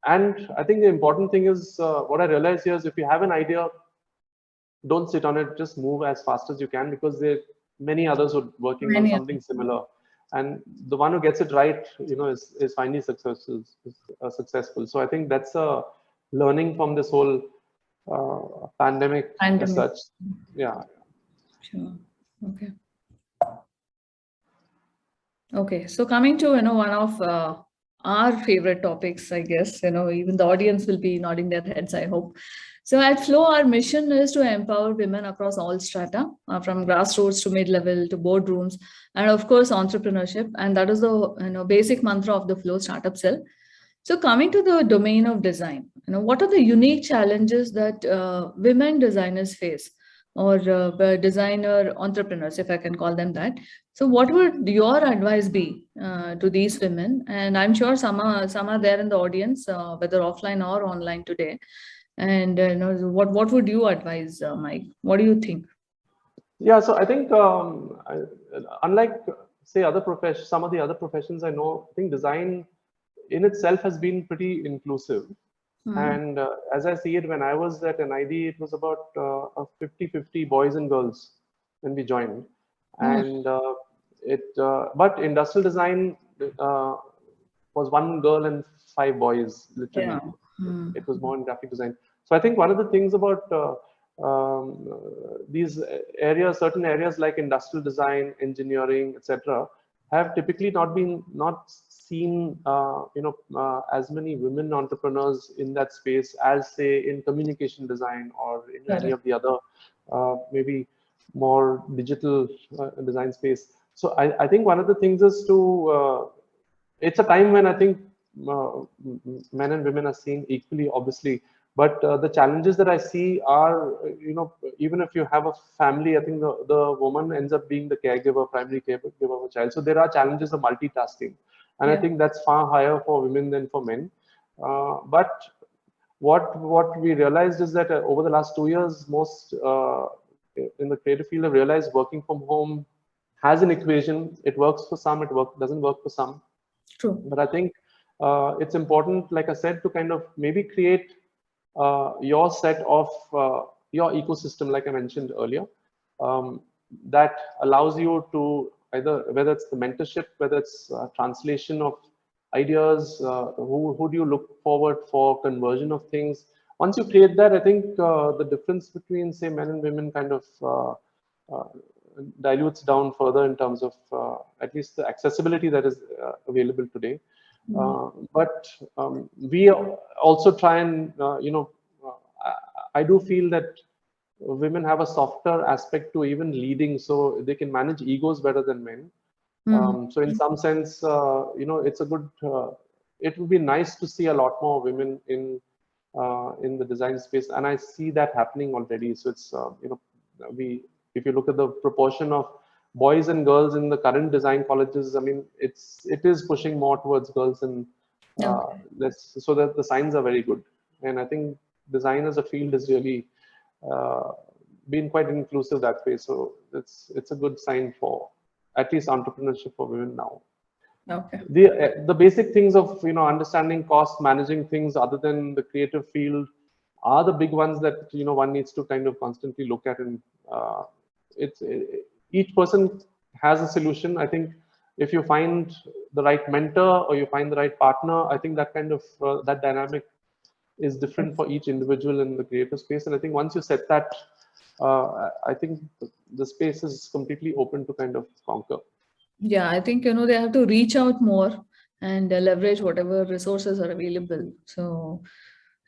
And I think the important thing is what I realized here is if you have an idea, don't sit on it, just move as fast as you can, because there are many others who are working on something similar. And the one who gets it right, is finally successful. So I think that's a learning from this whole pandemic as such. Yeah. Sure. Okay. Okay. So coming to, one of our favorite topics, I guess, even the audience will be nodding their heads, I hope. So at Flow, our mission is to empower women across all strata, from grassroots to mid-level to boardrooms, and of course, entrepreneurship. And that is the basic mantra of the Flow startup cell. So coming to the domain of design, what are the unique challenges that women designers face, or designer entrepreneurs, if I can call them that? So what would your advice be to these women? And I'm sure some are there in the audience, whether offline or online today. And what would you advise, Mike? What do you think? Yeah, so I think unlike say some of the other professions I know, I think design in itself has been pretty inclusive. And as I see it, when I was at NID, it was about a 50-50 boys and girls when we joined. And but industrial design was 1 girl and 5 boys, literally. It was more in graphic design. So I think one of the things about these areas, certain areas like industrial design, engineering, etc., have typically not seen as many women entrepreneurs in that space as, say, in communication design or in any of the other maybe more digital design space. So I think one of the things is to it's a time when I think men and women are seen equally, obviously, But the challenges that I see are, even if you have a family, I think the woman ends up being the caregiver, primary caregiver of a child. So there are challenges of multitasking. And I think that's far higher for women than for men. But what we realized is that over the last 2 years, most in the creative field have realized working from home has an equation. It works for some, doesn't work for some. True. But I think it's important, like I said, to kind of maybe create your set of your ecosystem, like I mentioned earlier, that allows you to either, whether it's the mentorship, whether it's translation of ideas, who do you look forward for conversion of things. Once you create that, I think the difference between, say, men and women kind of dilutes down further in terms of at least the accessibility that is available today. But we also try and, I do feel that women have a softer aspect to even leading, so they can manage egos better than men. So in some sense, it's a good, it would be nice to see a lot more women in the design space. And I see that happening already. So it's, if you look at the proportion of boys and girls in the current design colleges, I mean, it is pushing more towards girls and less, so that the signs are very good. And I think design as a field has really been quite inclusive that way. So it's a good sign for at least entrepreneurship for women now. Okay. The basic things of understanding cost, managing things other than the creative field are the big ones that one needs to kind of constantly look at. And each person has a solution. I think if you find the right mentor or you find the right partner, I think that kind of that dynamic is different for each individual in the creative space. And I think once you set that, I think the space is completely open to kind of conquer. Yeah, I think, they have to reach out more and leverage whatever resources are available. So,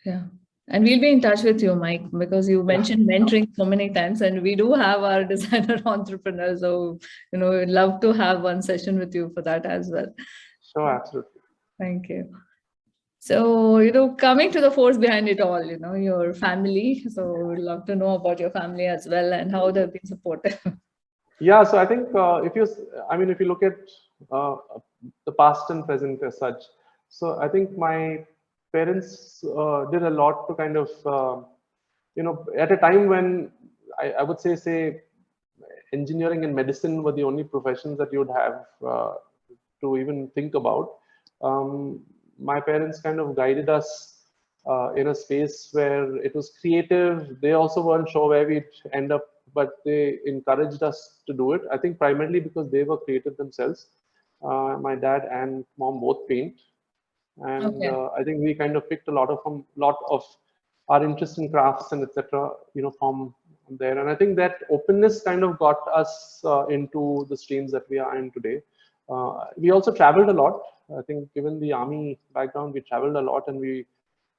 yeah. And we'll be in touch with you, Mike, because you mentioned mentoring so many times, and we do have our designer entrepreneurs. So, we'd love to have one session with you for that as well. Sure, absolutely. Thank you. So, coming to the force behind it all, your family. So we'd love to know about your family as well and how they've been supportive. Yeah, so I think if you look at the past and present as such, so I think my parents did a lot to kind of, at a time when I would say engineering and medicine were the only professions that you would have to even think about. My parents kind of guided us in a space where it was creative. They also weren't sure where we'd end up, but they encouraged us to do it. I think primarily because they were creative themselves. My dad and mom both paint, and I think we kind of picked a lot of our interest in crafts and etc. From there. And I think that openness kind of got us into the streams that we are in today. We also traveled a lot. I think given the army background, we traveled a lot and we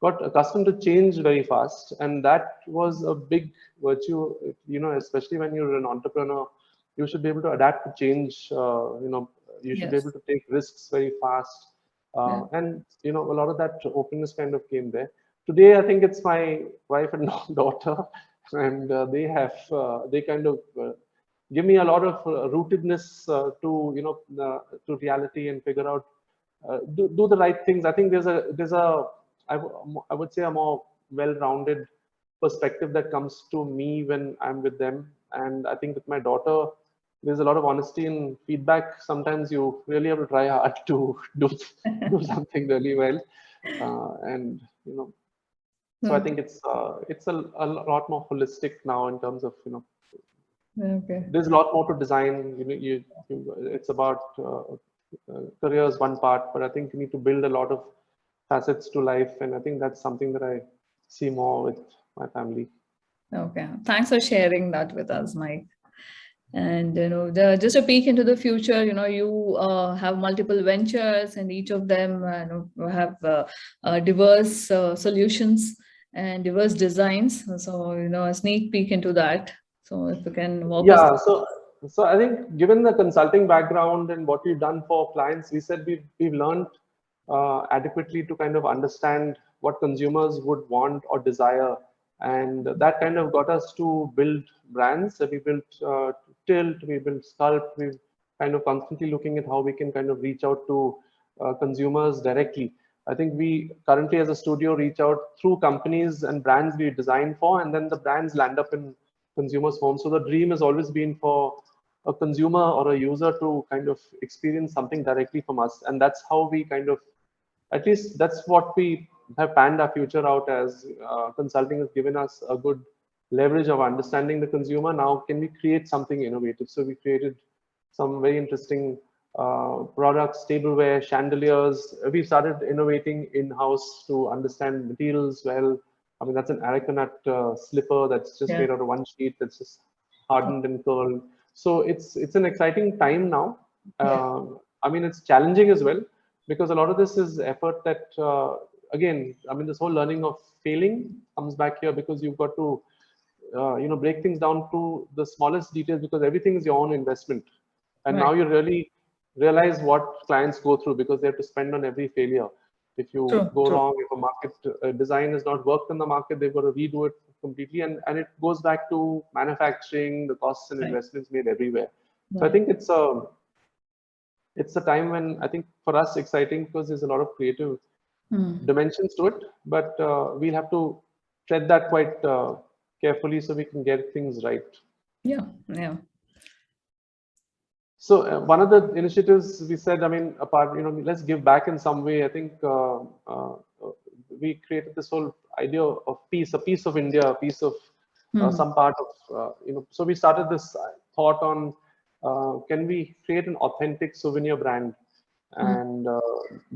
got accustomed to change very fast. And that was a big virtue, especially when you're an entrepreneur, you should be able to adapt to change. You should be able to take risks very fast. And, a lot of that openness kind of came there. Today, I think it's my wife and daughter, and they kind of give me a lot of rootedness to reality and figure out, do the right things. I think I would say a more well-rounded perspective that comes to me when I'm with them. And I think with my daughter, there's a lot of honesty and feedback. Sometimes you really have to try hard to do something really well. So I think it's a lot more holistic now in terms of, there's a lot more to design. It's about career is one part, but I think you need to build a lot of facets to life. And I think that's something that I see more with my family. Okay. Thanks for sharing that with us, Mike. And, just a peek into the future, you have multiple ventures and each of them have diverse solutions and diverse designs. So, a sneak peek into that. So if you can walk us through. So I think given the consulting background and what we've done for clients, we said we've learned adequately to kind of understand what consumers would want or desire. And that kind of got us to build brands. So we built Tilt, we built Sculpt, we've kind of constantly looking at how we can kind of reach out to consumers directly. I think we currently as a studio reach out through companies and brands we design for, and then the brands land up in consumers' homes. So the dream has always been for a consumer or a user to kind of experience something directly from us. And that's how we kind of, at least that's what we have panned our future out as. Consulting has given us a good leverage of understanding the consumer. Now, can we create something innovative? So we created some very interesting products, tableware, chandeliers. We started innovating in-house to understand materials well. I mean, that's an arecanut slipper that's just made out of one sheet that's just hardened and curled. So it's an exciting time now. I mean, it's challenging as well, because a lot of this is effort that, again, I mean, this whole learning of failing comes back here, because you've got to, break things down to the smallest details, because everything is your own investment. And now you really realize what clients go through, because they have to spend on every failure. If you go wrong, if a market design has not worked in the market, they've got to redo it completely. And it goes back to manufacturing, the costs and investments made everywhere. So I think it's a time when, I think for us, exciting, because there's a lot of creative dimensions to it, but we'll have to tread that quite carefully so we can get things right. Yeah. So one of the initiatives we said, I mean, apart, let's give back in some way. I think we created this whole idea of peace, a piece of India, a piece of some part of, so we started this thought on, can we create an authentic souvenir brand and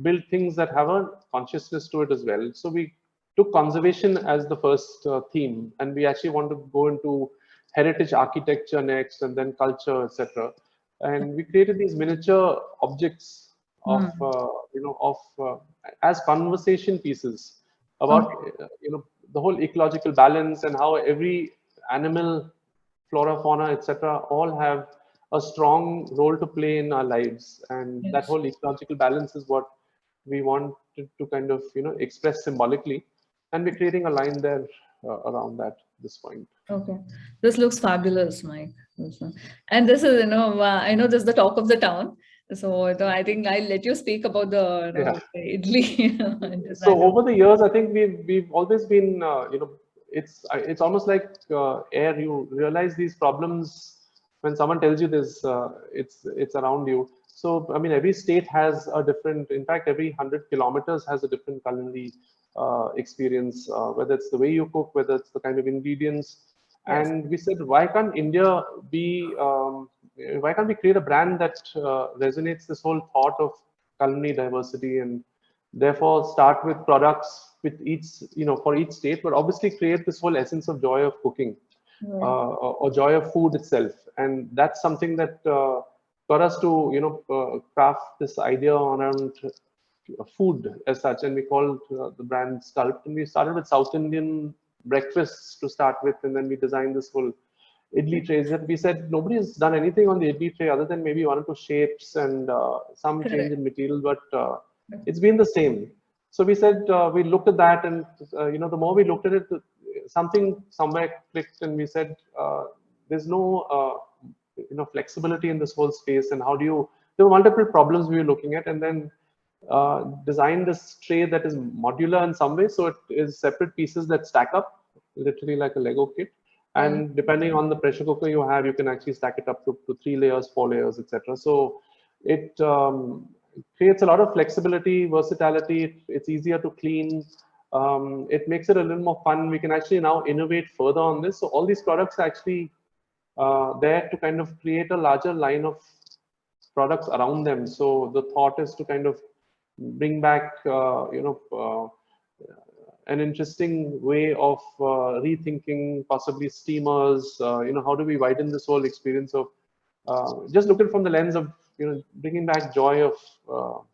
build things that have a consciousness to it as well. So we took conservation as the first theme, and we actually want to go into heritage architecture next, and then culture, etc. And we created these miniature objects of, as conversation pieces about, the whole ecological balance, and how every animal, flora, fauna, etc., all have a strong role to play in our lives. And that whole ecological balance is what we wanted to kind of, express symbolically. And we're creating a line there around that at this point. Okay, this looks fabulous, Mike. And this is, I know this is the talk of the town. So I think I'll let you speak about the idli. So over the years, I think we've always been, it's almost like air. You realize these problems when someone tells you this. It's around you. So I mean, every state has a different. In fact, every 100 kilometers has a different culinary experience. Whether it's the way you cook, whether it's the kind of ingredients. And we said, why can't India be? Why can't we create a brand that resonates this whole thought of culinary diversity, and therefore start with products with each, for each state, but obviously create this whole essence of joy of cooking or joy of food itself. And that's something that got us to, craft this idea around food as such. And we called the brand Sculpt. And we started with South Indian breakfasts to start with, and then we designed this whole idli trays. That we said nobody has done anything on the idli tray other than maybe one or two shapes and some change in material, but it's been the same. So we said, we looked at that, and the more we looked at it, something somewhere clicked, and we said, there's no flexibility in this whole space. And how do you? There were multiple problems we were looking at, and then design this tray that is modular in some way. So it is separate pieces that stack up, literally like a Lego kit. And depending on the pressure cooker you have, you can actually stack it up to 3 layers, 4 layers, etc. So it creates a lot of flexibility, versatility. It's easier to clean. It makes it a little more fun. We can actually now innovate further on this. So all these products are actually there to kind of create a larger line of products around them. So the thought is to kind of bring back, an interesting way of rethinking possibly steamers. How do we widen this whole experience of just looking from the lens of bringing back joy of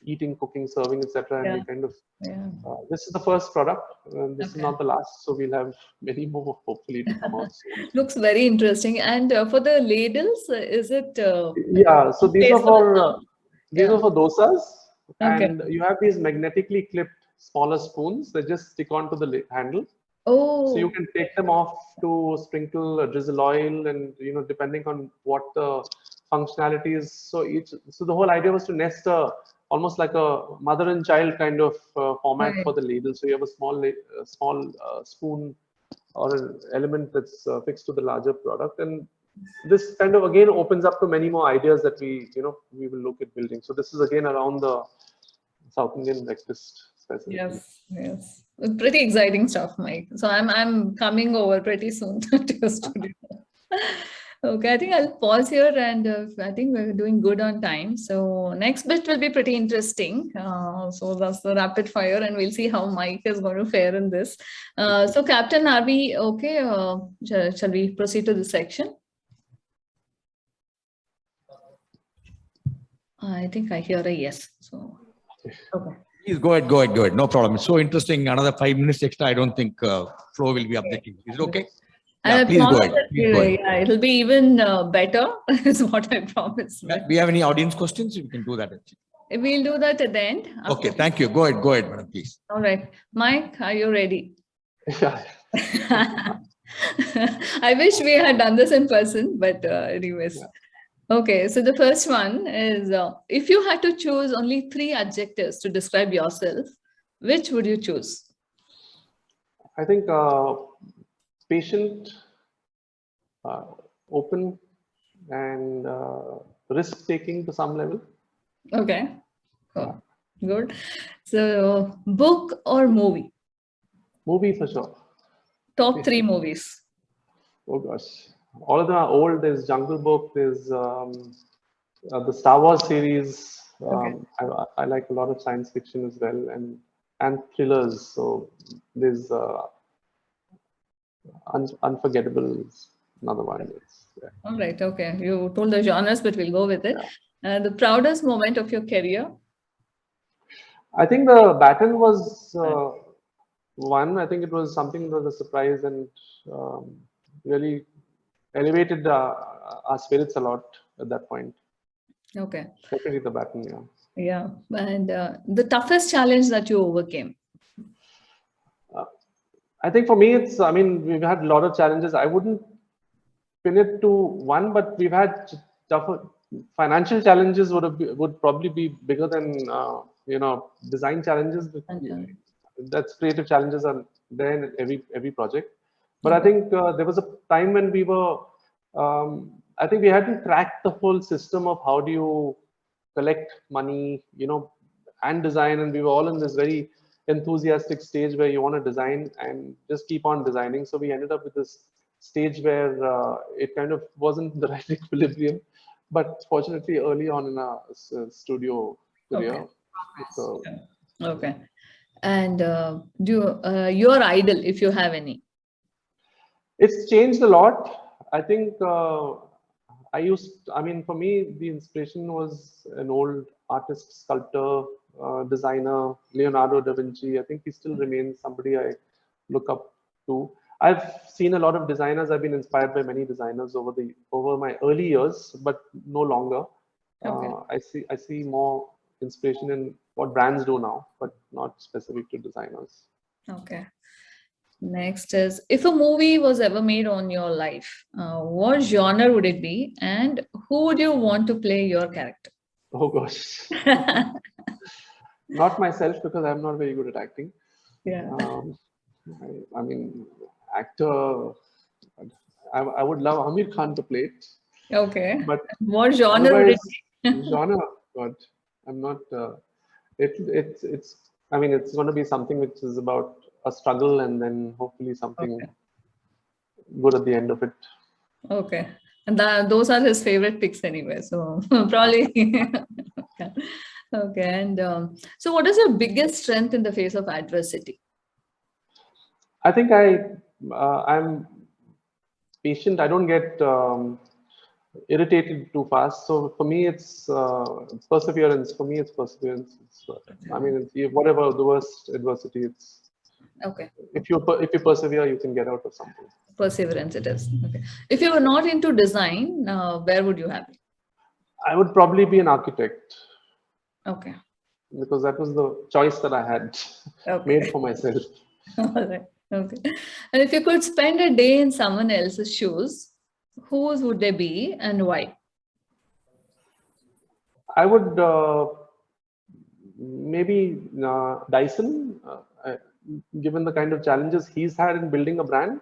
eating, cooking, serving, etc. And we kind of this is the first product, and this is not the last. So we'll have many more hopefully to come out soon. Looks very interesting. And for the ladles, is it? Yeah. So these are for dosas, and you have these magnetically clipped smaller spoons. They just stick onto the handle. Oh. So you can take them off to sprinkle a drizzle oil, and depending on what the functionality is. So the whole idea was to nest almost like a mother and child kind of format Right. for the ladle. So you have a small spoon or an element that's fixed to the larger product, and this kind of again opens up to many more ideas that we will look at building. So this is again around the South Indian breakfast specifically. Yes. Pretty exciting stuff, Mike. So I'm coming over pretty soon to your studio. Okay, I think I'll pause here, and I think we're doing good on time. So next bit will be pretty interesting. So that's the rapid fire, and we'll see how Mike is going to fare in this. So Captain, are we okay? Shall we proceed to this section? I think I hear a yes. So okay. Please go ahead. No problem. It's so interesting. Another 5 minutes extra. I don't think Flo will be objecting. Is it okay? Yeah, please go ahead. Yeah, it'll be even better, is what I promise. Do we have any audience questions? We can do that. We'll do that at the end. Okay, thank you. Go ahead, madam, please. All right. Mike, are you ready? Yeah. I wish we had done this in person, but anyways. Yeah. Okay, so the first one is, if you had to choose only 3 adjectives to describe yourself, which would you choose? I think patient, open, and risk-taking to some level. Okay, cool. Good. So, book or movie? Movie for sure. Top 3 movies. Oh gosh, all of them are old. There's Jungle Book. There's the Star Wars series. I like a lot of science fiction as well, and thrillers. So there's Unforgettable is another one. Yeah. All right. Okay. You told the genres, but we'll go with it. The proudest moment of your career? I think the baton was one. I think it was something that was a surprise and really elevated our spirits a lot at that point. Okay. Definitely the baton, yeah. Yeah. And the toughest challenge that you overcame? I think for me, we've had a lot of challenges. I wouldn't pin it to one, but we've had tougher financial challenges would probably be bigger than, design challenges. That's creative challenges are there in every project. But I think there was a time when we were, I think we hadn't cracked the whole system of how do you collect money, and design. And we were all in this very enthusiastic stage where you want to design and just keep on designing. So we ended up with this stage where it kind of wasn't the right equilibrium. But fortunately, early on in our studio career. Okay. And your idol, if you have any? It's changed a lot. I think for me, the inspiration was an old artist, sculptor, designer, Leonardo da Vinci. I think he still remains somebody I look up to. I've seen a lot of designers. I've been inspired by many designers over my early years, but no longer. I see more inspiration in what brands do now, but not specific to designers. Okay. Next is, if a movie was ever made on your life, what genre would it be, and who would you want to play your character? Oh gosh. Not myself, because I'm not very good at acting. Yeah. I mean, actor, I would love Amir Khan to play it. Okay. But what genre would it be? Genre, God, I'm not. It's going to be something which is about a struggle, and then hopefully something good at the end of it. Okay. And those are his favorite picks anyway. So probably. Okay. And so what is your biggest strength in the face of adversity? I think I'm patient. I don't get irritated too fast. So for me, it's perseverance. Whatever the worst adversity, it's okay. If you persevere, you can get out of something. Perseverance, it is. Okay. If you were not into design, where would you have it? I would probably be an architect. Okay. because that was the choice that I had made for myself. All right. Okay. And if you could spend a day in someone else's shoes, whose would they be and why? I would maybe Dyson, given the kind of challenges he's had in building a brand.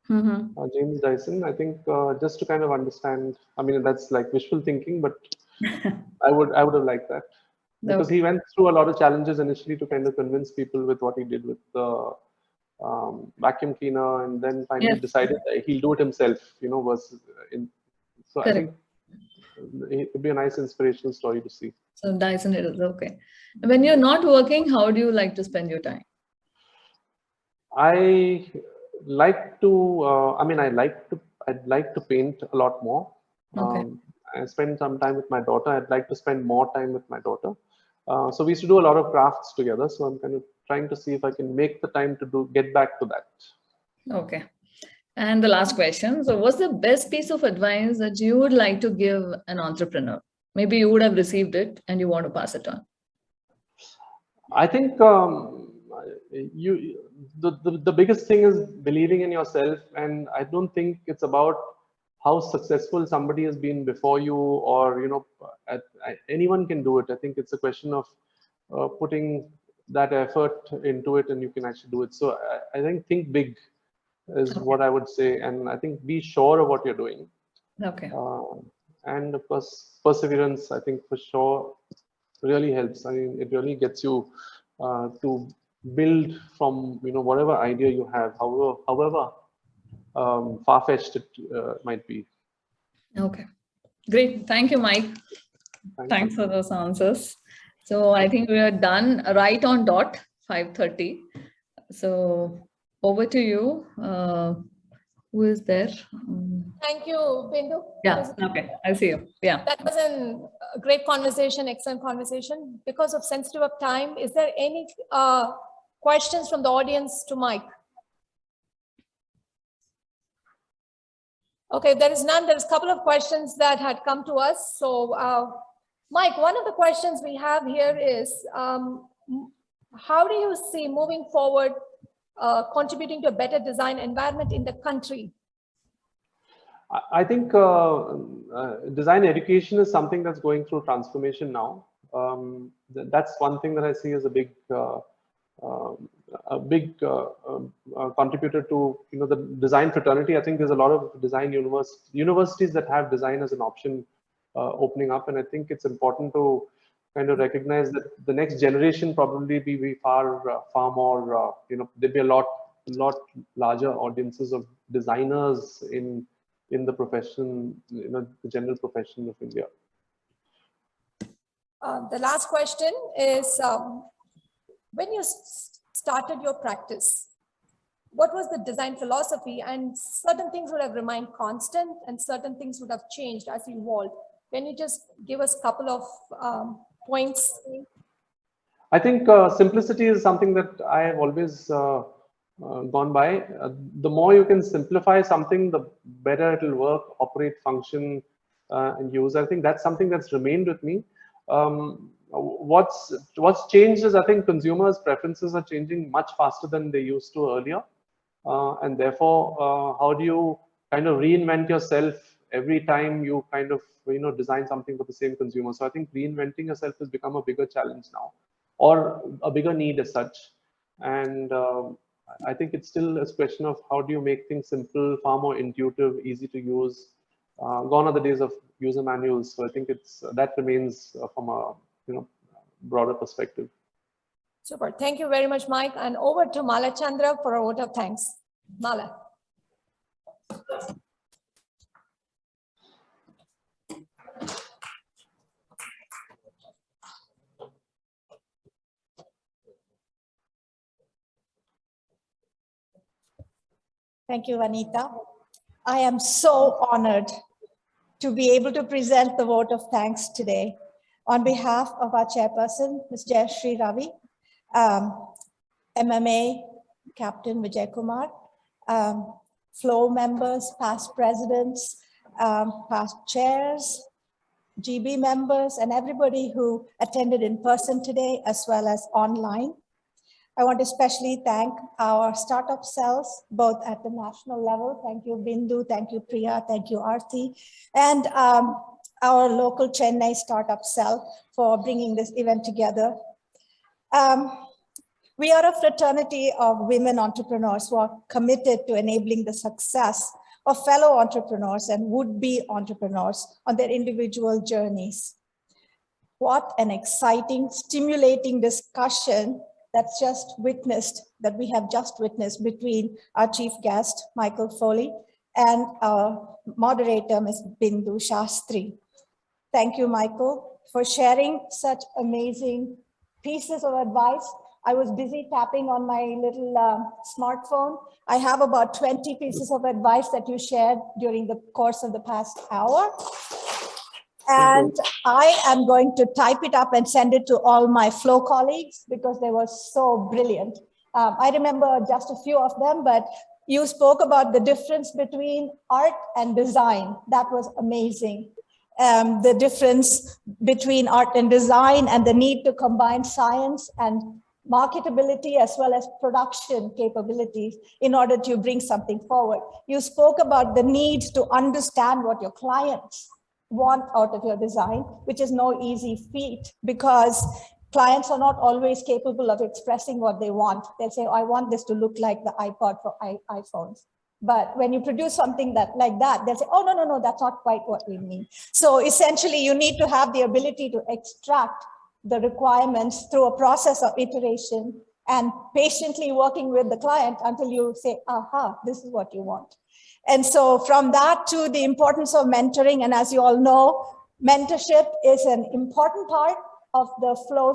James Dyson, I think just to kind of understand, I mean, that's like wishful thinking, but I would have liked that, because he went through a lot of challenges initially to kind of convince people with what he did with the vacuum cleaner, and then finally decided that he'll do it himself, versus so I think it would be a nice inspirational story to see. So Dyson it is, okay. When you're not working, how do you like to spend your time? I like to, I'd like to paint a lot more. Okay. I spend some time with my daughter. I'd like to spend more time with my daughter. So we used to do a lot of crafts together. So I'm kind of trying to see if I can make the time to get back to that. Okay. And the last question. So what's the best piece of advice that you would like to give an entrepreneur? Maybe you would have received it and you want to pass it on. I think the biggest thing is believing in yourself. And I don't think it's about how successful somebody has been before you, or, anyone can do it. I think it's a question of putting that effort into it, and you can actually do it. So I think big is what I would say. And I think be sure of what you're doing. Okay. And of course, perseverance, I think for sure really helps. I mean, it really gets you to build from, whatever idea you have, however far-fetched it might be. Okay. Great. Thank you, Mike. Thanks for those answers. So I think we are done right on dot 5:30. So over to you. Who is there? Thank you, Bindu. Yeah, okay, I see you. Yeah. That was a great conversation, excellent conversation. Because of sensitive of time, is there any questions from the audience to Mike? Okay, there is none. There's a couple of questions that had come to us. So, Mike, one of the questions we have here is, how do you see moving forward contributing to a better design environment in the country? I think design education is something that's going through transformation now. That's one thing that I see as a big contributor to the design fraternity. I think there's a lot of design universities that have design as an option opening up, and I think it's important to kind of recognize that the next generation probably be far more there'll be a lot larger audiences of designers in the profession, the general profession of India. The last question is, when you started your practice, what was the design philosophy? And certain things would have remained constant and certain things would have changed as you evolved. Can you just give us a couple of points? I think simplicity is something that I have always gone by. The more you can simplify something, the better it will work, operate, function, and use. I think that's something that's remained with me. What's changed is I think consumers' preferences are changing much faster than they used to earlier, and therefore, how do you kind of reinvent yourself every time you kind of design something for the same consumer? So I think reinventing yourself has become a bigger challenge now, or a bigger need as such. And I think it's still a question of how do you make things simple, far more intuitive, easy to use. Gone are the days of user manuals. So I think that remains from a broader perspective. Super. Thank you very much, Mike. And over to Mala Chandra for a vote of thanks. Mala. Thank you, Vanita. I am so honored to be able to present the vote of thanks today on behalf of our chairperson, Ms. Jayashree Ravi, MMA Captain Vijay Kumar, floor members, past presidents, past chairs, GB members, and everybody who attended in person today, as well as online. I want to especially thank our startup cells, both at the national level. Thank you, Bindu. Thank you, Priya. Thank you, Aarti. And our local Chennai startup cell for bringing this event together. We are a fraternity of women entrepreneurs who are committed to enabling the success of fellow entrepreneurs and would-be entrepreneurs on their individual journeys. What an exciting, stimulating discussion that we have just witnessed between our chief guest, Michael Foley, and our moderator, Ms. Bindu Shastri. Thank you, Michael, for sharing such amazing pieces of advice. I was busy tapping on my little smartphone. I have about 20 pieces of advice that you shared during the course of the past hour. And I am going to type it up and send it to all my Flow colleagues because they were so brilliant. I remember just a few of them, but you spoke about the difference between art and design. That was amazing. The difference between art and design and the need to combine science and marketability as well as production capabilities in order to bring something forward. You spoke about the need to understand what your clients want out of your design, which is no easy feat because clients are not always capable of expressing what they want. They'll say, oh, I want this to look like the iPod for iPhones. But when you produce something like that, they'll say, oh, no, that's not quite what we mean. So essentially, you need to have the ability to extract the requirements through a process of iteration and patiently working with the client until you say, aha, this is what you want. And so from that to the importance of mentoring, and as you all know, mentorship is an important part of the Flow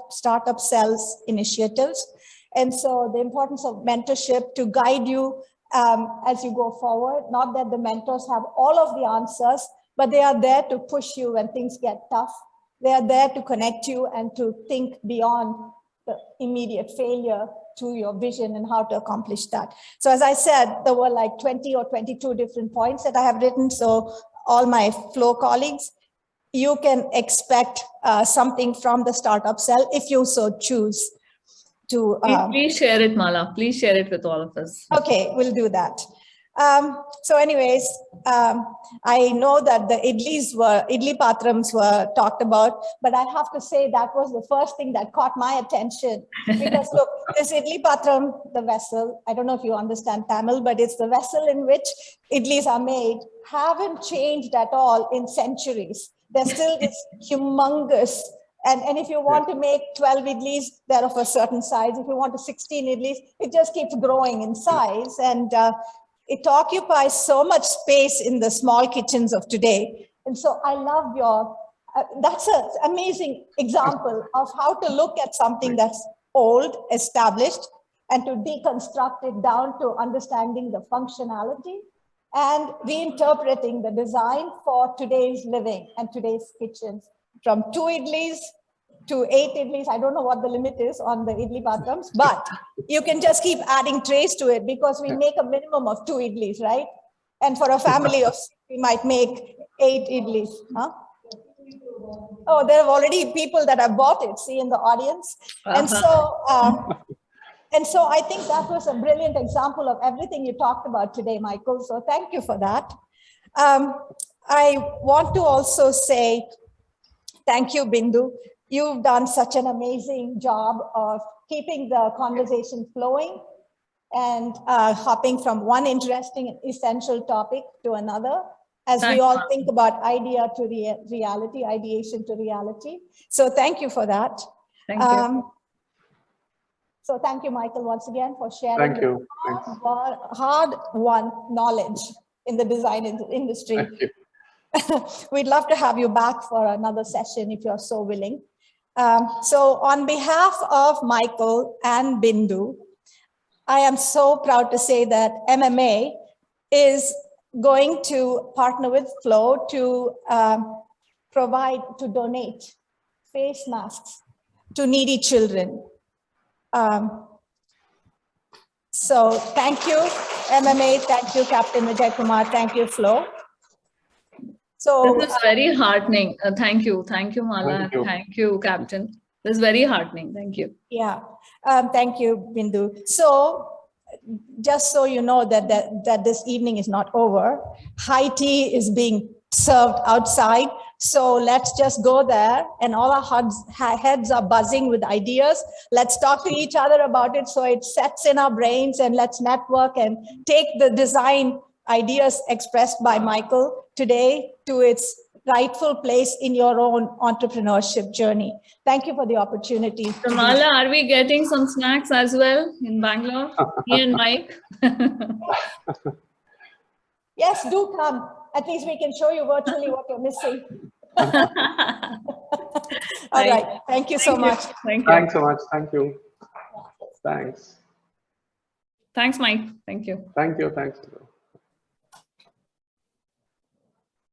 startup cells initiatives. And so the importance of mentorship to guide you as you go forward, not that the mentors have all of the answers, but they are there to push you when things get tough. They are there to connect you and to think beyond the immediate failure to your vision and how to accomplish that. So as I said, there were like 20 or 22 different points that I have written. So all my Flow colleagues, you can expect something from the startup cell if you so choose to. Please share it, Mala. Please share it with all of us. Okay, we'll do that. So anyways, I know that the Idli Bathrooms were talked about, but I have to say that was the first thing that caught my attention. Because look, this Idli Bathroom, the vessel, I don't know if you understand Tamil, but it's the vessel in which idlis are made, haven't changed at all in centuries. They're still this humongous. And if you want to make 12 idlis, they're of a certain size. If you want to 16 idlis, it just keeps growing in size. And it occupies so much space in the small kitchens of today. And so I love your, that's an amazing example of how to look at something that's old, established, and to deconstruct it down to understanding the functionality and reinterpreting the design for today's living and today's kitchens. From 2 idlis to 8 idlis. I don't know what the limit is on the Idli Bathrooms, but you can just keep adding trays to it because we make a minimum of 2 idlis, right? And for a family of 6, we might make 8 idlis. Huh? Oh, there are already people that have bought it, see, in the audience. And so I think that was a brilliant example of everything you talked about today, Michael. So thank you for that. I want to also say, thank you, Bindu. You've done such an amazing job of keeping the conversation flowing and hopping from one interesting and essential topic to another as we all think about idea to reality, ideation to reality. So thank you for that. Thank you. So thank you, Michael, once again for sharing hard-won knowledge in the design industry. Thank you. We'd love to have you back for another session if you're so willing. So on behalf of Michael and Bindu, I am so proud to say that MMA is going to partner with Flow to donate face masks to needy children. So thank you, MMA. Thank you, Captain Vijay Kumar. Thank you, Flow. So This is very heartening. Thank you. Thank you, Mala. Thank you. Thank you, Captain. This is very heartening. Thank you. yeah, thank you, Bindu. So just so you know that this evening is not over, high tea is being served outside. So let's just go there, and all our heads are buzzing with ideas. Let's talk to each other about it so it sets in our brains, and let's network and take the design ideas expressed by Michael today to its rightful place in your own entrepreneurship journey. Thank you for the opportunity. So, Mala, are we getting some snacks as well in Bangalore? Me and Mike. Yes, do come. At least we can show you virtually what you're missing. All right. Thank you so much. Thank you. Thanks so much. Thank you. Thanks. Thanks, Mike. Thank you. Thank you. Thanks.